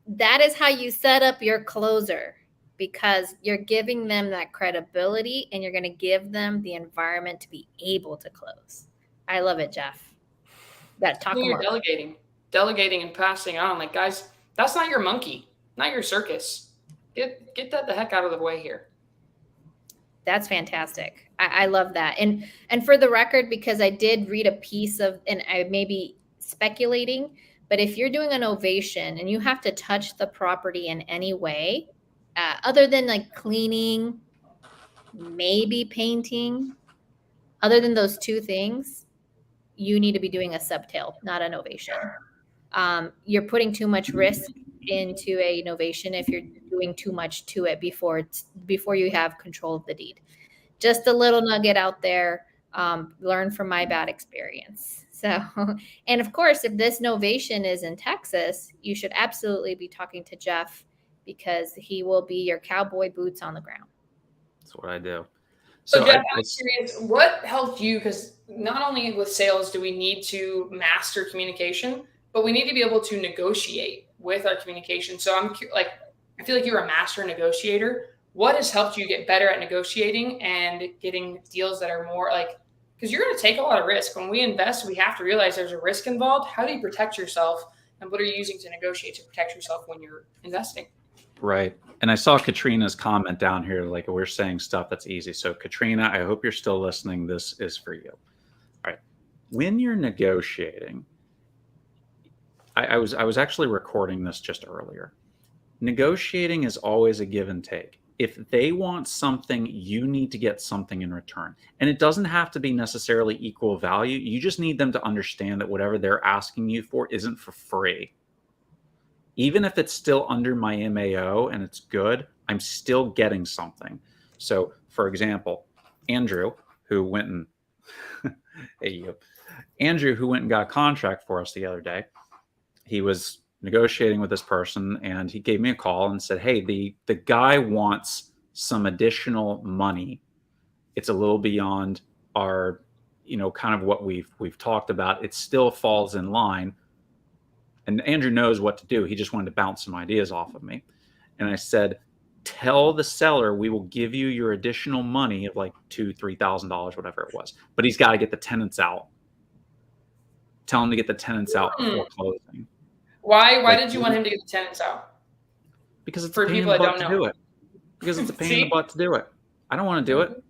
That is how you set up your closer, because you're giving them that credibility and you're going to give them the environment to be able to close. I love it, Jeff. You're delegating and passing on. Like, guys, that's not your monkey. not your circus. Get that the heck out of the way here. That's fantastic. I love that. And for the record, because I did read a piece of, and I may be speculating, but if you're doing an ovation and you have to touch the property in any way, other than like cleaning, maybe painting, other than those two things, you need to be doing a subtail, not an ovation. You're putting too much risk into a novation if you're doing too much to it before you have control of the deed. Just a little nugget out there. Learn from my bad experience. So, and of course, if this novation is in Texas, you should absolutely be talking to Jeff, because he will be your cowboy boots on the ground. That's what I do. So Jeff, I'm curious, what helped you? Because not only with sales do we need to master communication, but we need to be able to negotiate with our communication. So I feel like you're a master negotiator. What has helped you get better at negotiating and getting deals that are more like, because you're going to take a lot of risk. When we invest, we have to realize there's a risk involved. How do you protect yourself? And what are you using to negotiate to protect yourself when you're investing? Right. And I saw Katrina's comment down here, like we're saying stuff that's easy. So Katrina, I hope you're still listening. This is for you. All right. When you're negotiating, I was actually recording this just earlier. Negotiating is always a give and take. If they want something, you need to get something in return. And it doesn't have to be necessarily equal value. You just need them to understand that whatever they're asking you for isn't for free. Even if it's still under my MAO and it's good, I'm still getting something. So, for example, Andrew, who went and got a contract for us the other day, he was negotiating with this person and he gave me a call and said, hey, the guy wants some additional money. It's a little beyond our, kind of what we've talked about. It still falls in line. And Andrew knows what to do. He just wanted to bounce some ideas off of me. And I said, tell the seller we will give you your additional money of like $2,000, $3,000, whatever it was. But he's got to get the tenants out. Tell him to get the tenants out before closing. Why did you want him to get the tenants out? Because it's a pain in the butt to do it. Because it's a pain in the butt to do it. I don't want to do it.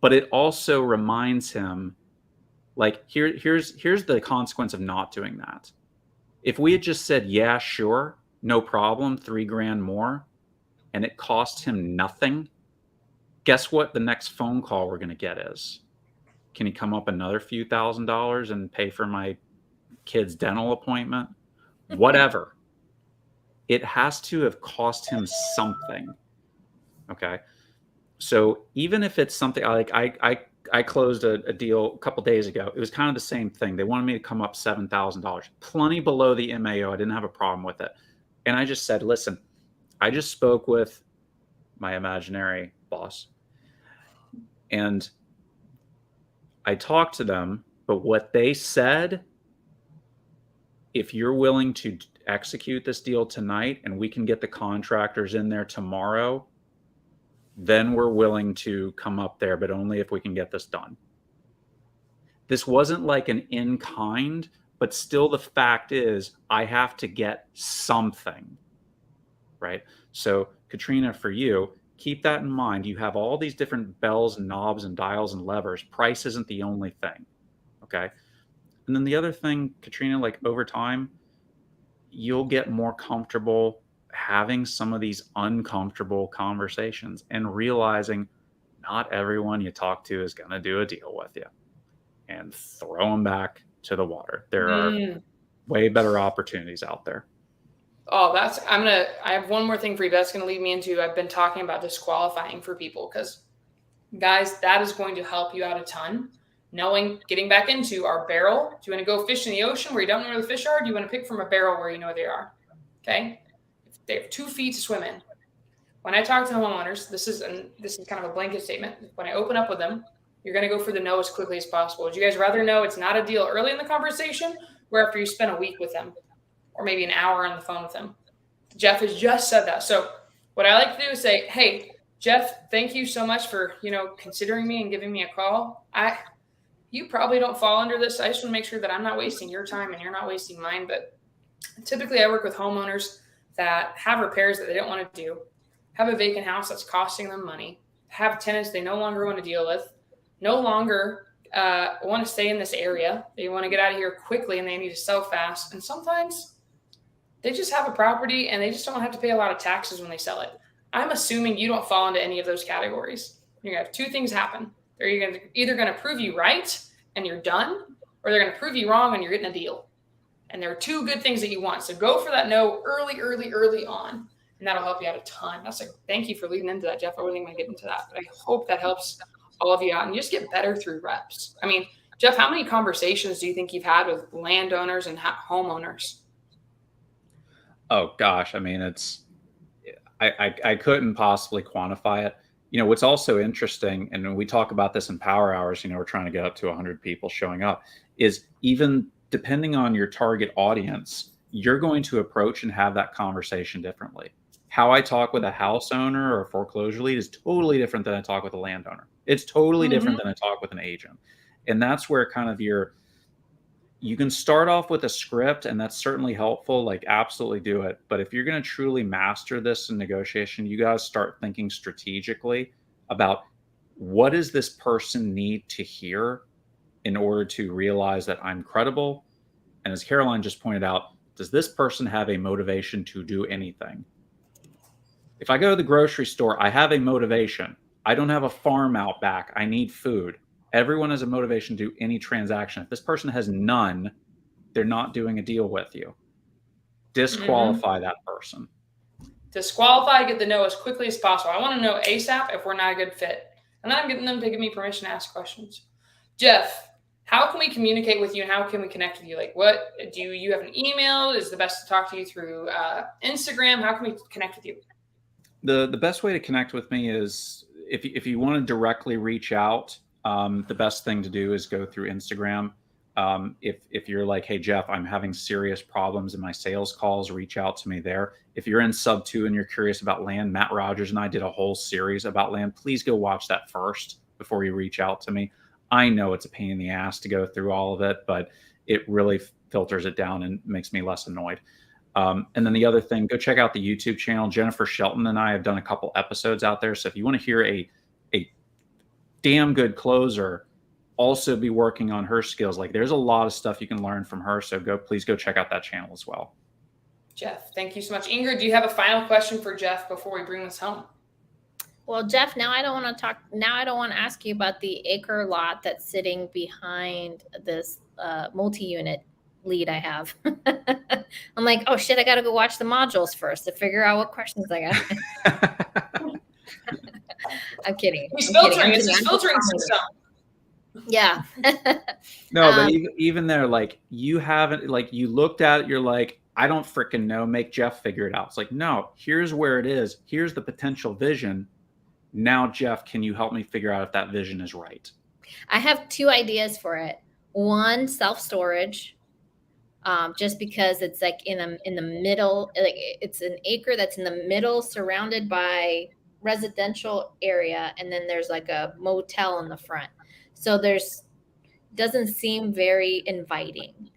But it also reminds him, like, here's the consequence of not doing that. If we had just said, yeah, sure, no problem, $3,000 more, and it cost him nothing, guess what the next phone call we're going to get is? Can he come up another few $1,000s and pay for my kid's dental appointment? Whatever. It has to have cost him something. Okay. So even if it's something like I closed a deal a couple days ago. It was kind of the same thing. They wanted me to come up $7,000, plenty below the MAO. I didn't have a problem with it. And I just said, listen, I just spoke with my imaginary boss and I talked to them, but what they said, if you're willing to execute this deal tonight and we can get the contractors in there tomorrow, then we're willing to come up there, but only if we can get this done. This wasn't like an in-kind, but still the fact is I have to get something, right? So Katrina, for you, keep that in mind. You have all these different bells and knobs and dials and levers. Price isn't the only thing, okay? And then the other thing, Katrina, like over time, you'll get more comfortable having some of these uncomfortable conversations and realizing not everyone you talk to is going to do a deal with you, and throw them back to the water. There are way better opportunities out there. Oh, I have one more thing for you. That's going to lead me into, I've been talking about disqualifying for people because guys, that is going to help you out a ton. Getting back into our barrel. Do you want to go fish in the ocean where you don't know where the fish are? Do you want to pick from a barrel where you know they are? Okay. They have 2 feet to swim in. When I talk to homeowners, this is kind of a blanket statement. When I open up with them, you're going to go for the no as quickly as possible. Would you guys rather know it's not a deal early in the conversation or after you spend a week with them or maybe an hour on the phone with them? Jeff has just said that. So what I like to do is say, hey, Jeff, thank you so much for, considering me and giving me a call. You probably don't fall under this. I just want to make sure that I'm not wasting your time and you're not wasting mine. But typically I work with homeowners that have repairs that they don't want to do, have a vacant house that's costing them money, have tenants they no longer want to deal with, no longer want to stay in this area. They want to get out of here quickly and they need to sell fast. And sometimes they just have a property and they just don't have to pay a lot of taxes when they sell it. I'm assuming you don't fall into any of those categories. You're going to have two things happen. They're either going to prove you right and you're done, or they're going to prove you wrong and you're getting a deal. And there are two good things that you want. So go for that no early on. And that'll help you out a ton. Thank you for leading into that, Jeff. I wasn't going to get into that, but I hope that helps all of you out and you just get better through reps. I mean, Jeff, how many conversations do you think you've had with landowners and homeowners? Oh gosh. I mean, I couldn't possibly quantify it. What's also interesting, and we talk about this in power hours, we're trying to get up to 100 people showing up, is even depending on your target audience, you're going to approach and have that conversation differently. How I talk with a house owner or a foreclosure lead is totally different than I talk with a landowner. It's totally different than I talk with an agent. And that's where kind of you can start off with a script, and that's certainly helpful. Like, absolutely do it. But if you're going to truly master this in negotiation, you guys start thinking strategically about what does this person need to hear in order to realize that I'm credible. And as Caroline just pointed out, does this person have a motivation to do anything? If I go to the grocery store, I have a motivation. I don't have a farm out back. I need food. Everyone has a motivation to do any transaction. If this person has none, they're not doing a deal with you. Disqualify that person. Disqualify, get the no as quickly as possible. I want to know ASAP if we're not a good fit. And then I'm getting them to give me permission to ask questions. Jeff, how can we communicate with you and how can we connect with you? Like, what do you have an email? Is the best to talk to you through Instagram? How can we connect with you? The best way to connect with me is if you want to directly reach out, the best thing to do is go through Instagram. If you're like, hey, Jeff, I'm having serious problems in my sales calls, reach out to me there. If you're in sub 2 and you're curious about land, Matt Rogers and I did a whole series about land. Please go watch that first before you reach out to me. I know it's a pain in the ass to go through all of it, but it really filters it down and makes me less annoyed. And then the other thing, go check out the YouTube channel. Jennifer Shelton and I have done a couple episodes out there. So if you want to hear a damn good closer also be working on her skills, like there's a lot of stuff you can learn from her. So please go check out that channel as well. Jeff, thank you so much. Ingrid, do you have a final question for Jeff before we bring this home? Well, Jeff, now I don't want to ask you about the acre lot that's sitting behind this multi-unit lead I have. I'm like, oh shit, I got to go watch the modules first to figure out what questions I got. I'm kidding. He's filtering. It's his filtering system. Yeah. No, but even there, like you haven't, like you looked at it, you're like, I don't freaking know. Make Jeff figure it out. It's like, no, here's where it is. Here's the potential vision. Now, Jeff, can you help me figure out if that vision is right? I have two ideas for it. One, self-storage, just because it's like in the middle, like it's an acre that's in the middle, surrounded by residential area, and then there's like a motel in the front. So doesn't seem very inviting.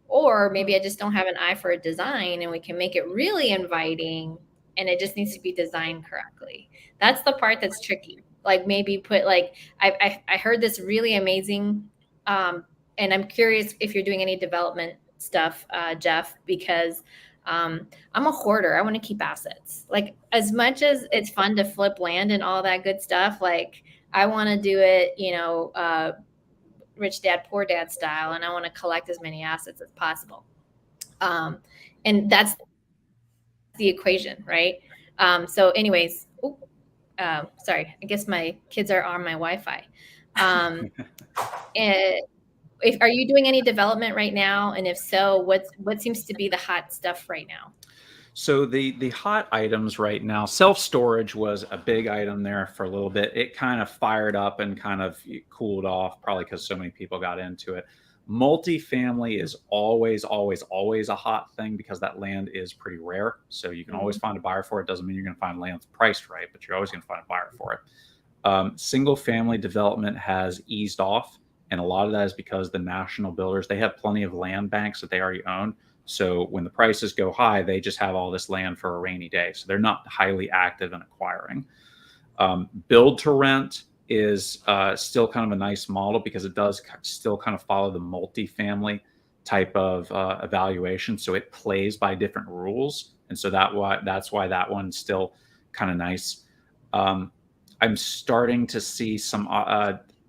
Or maybe I just don't have an eye for a design and we can make it really inviting and it just needs to be designed correctly. That's the part that's tricky. Like maybe put like, I heard this really amazing, and I'm curious if you're doing any development stuff, Jeff, because I'm a hoarder. I want to keep assets. Like as much as it's fun to flip land and all that good stuff, like I want to do it, rich dad, poor dad style. And I want to collect as many assets as possible. And that's the equation, right? So anyways, sorry, I guess my kids are on my Wi-Fi. Are you doing any development right now? And if so, what seems to be the hot stuff right now? So the hot items right now, self-storage was a big item there for a little bit. It kind of fired up and kind of cooled off, probably because so many people got into it. Multifamily is always a hot thing because that land is pretty rare. So you can always find a buyer for it. Doesn't mean you're going to find land that's priced right, but you're always going to find a buyer for it. Single family development has eased off. And a lot of that is because the national builders, they have plenty of land banks that they already own. So when the prices go high, they just have all this land for a rainy day. So they're not highly active in acquiring. Build to rent is still kind of a nice model because it does still kind of follow the multifamily type of evaluation. So it plays by different rules. And so that's why that one's still kind of nice. I'm starting to see some,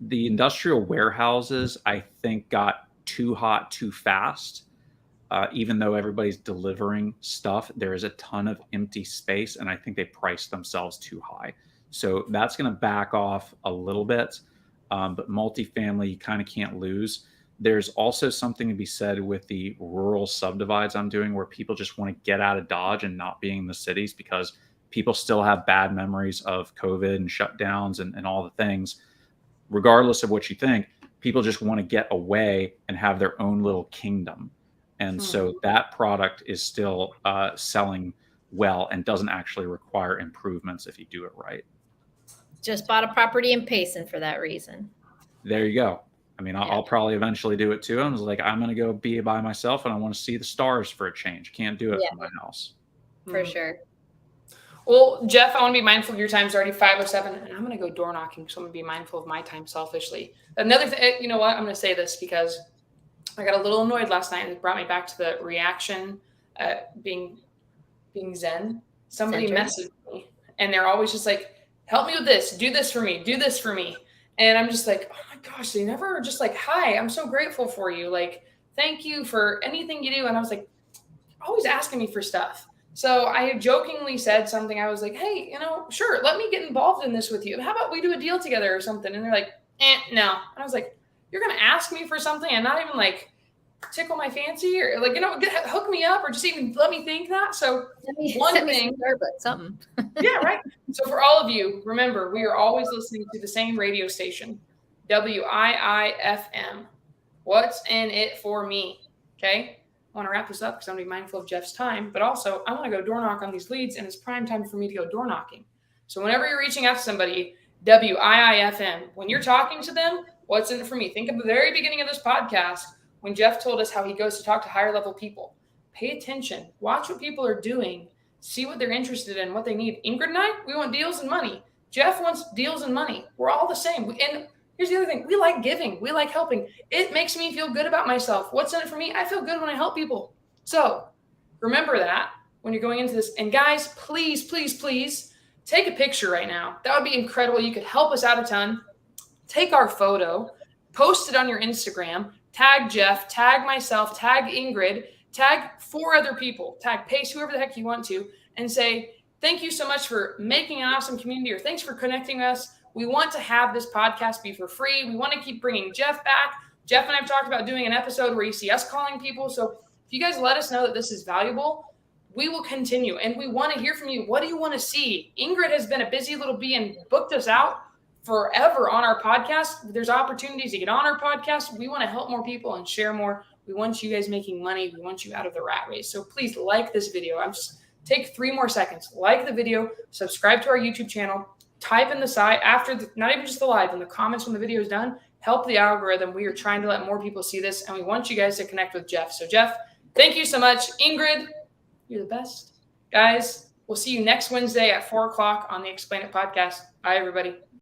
the industrial warehouses, I think, got too hot too fast. Even though everybody's delivering stuff, there is a ton of empty space, and I think they priced themselves too high. So that's going to back off a little bit, but multifamily, you kind of can't lose. There's also something to be said with the rural subdivides I'm doing where people just want to get out of Dodge and not being in the cities because people still have bad memories of COVID and shutdowns and all the things. Regardless of what you think, people just want to get away and have their own little kingdom. And so that product is still selling well and doesn't actually require improvements if you do it right. Just bought a property in Payson for that reason. There you go. I mean, I'll probably eventually do it too. I was like, I'm going to go be by myself and I want to see the stars for a change. Can't do it from my house. For sure. Well, Jeff, I want to be mindful of your time. It's already 5:07, and I'm going to go door knocking, so I'm going to be mindful of my time selfishly. Another thing, you know what? I'm going to say this because I got a little annoyed last night, and it brought me back to the reaction being zen. Somebody messaged me, and they're always just like, help me with this, do this for me, do this for me. And I'm just like, oh my gosh, they never just like, hi, I'm so grateful for you. Like, thank you for anything you do. And I was like, always asking me for stuff. So I jokingly said something. I was like, hey, sure, let me get involved in this with you. How about we do a deal together or something? And they're like, no. And I was like, you're going to ask me for something and not even like tickle my fancy or like, hook me up or just even let me think that. So one thing, something. Yeah, right. So for all of you, remember, we are always listening to the same radio station, WIIFM. What's in it for me? Okay. I want to wrap this up because I'm going to be mindful of Jeff's time, but also I want to go door knock on these leads and it's prime time for me to go door knocking. So whenever you're reaching out to somebody, WIIFM, when you're talking to them, what's in it for me? Think of the very beginning of this podcast when Jeff told us how he goes to talk to higher level people. Pay attention, watch what people are doing, see what they're interested in, what they need. Ingrid and I, we want deals and money. Jeff wants deals and money. We're all the same. And here's the other thing. We like giving. We like helping. It makes me feel good about myself. What's in it for me? I feel good when I help people. So remember that when you're going into this. And guys, please, please, please take a picture right now. That would be incredible. You could help us out a ton. Take our photo, post it on your Instagram, tag Jeff, tag myself, tag Ingrid, tag 4 other people, tag Pace, whoever the heck you want to, and say, thank you so much for making an awesome community, or thanks for connecting us. We want to have this podcast be for free. We want to keep bringing Jeff back. Jeff and I have talked about doing an episode where you see us calling people. So if you guys let us know that this is valuable, we will continue. And we want to hear from you. What do you want to see? Ingrid has been a busy little bee and booked us out forever on our podcast. There's opportunities to get on our podcast. We want to help more people and share more. We want you guys making money. We want you out of the rat race. So please like this video. Take 3 more seconds. Like the video, subscribe to our YouTube channel, type in the side after, not even just the live, in the comments when the video is done, help the algorithm. We are trying to let more people see this, and we want you guys to connect with Jeff. So Jeff, thank you so much. Ingrid, you're the best. Guys, we'll see you next Wednesday at 4 o'clock on the Explain It podcast. Bye, everybody.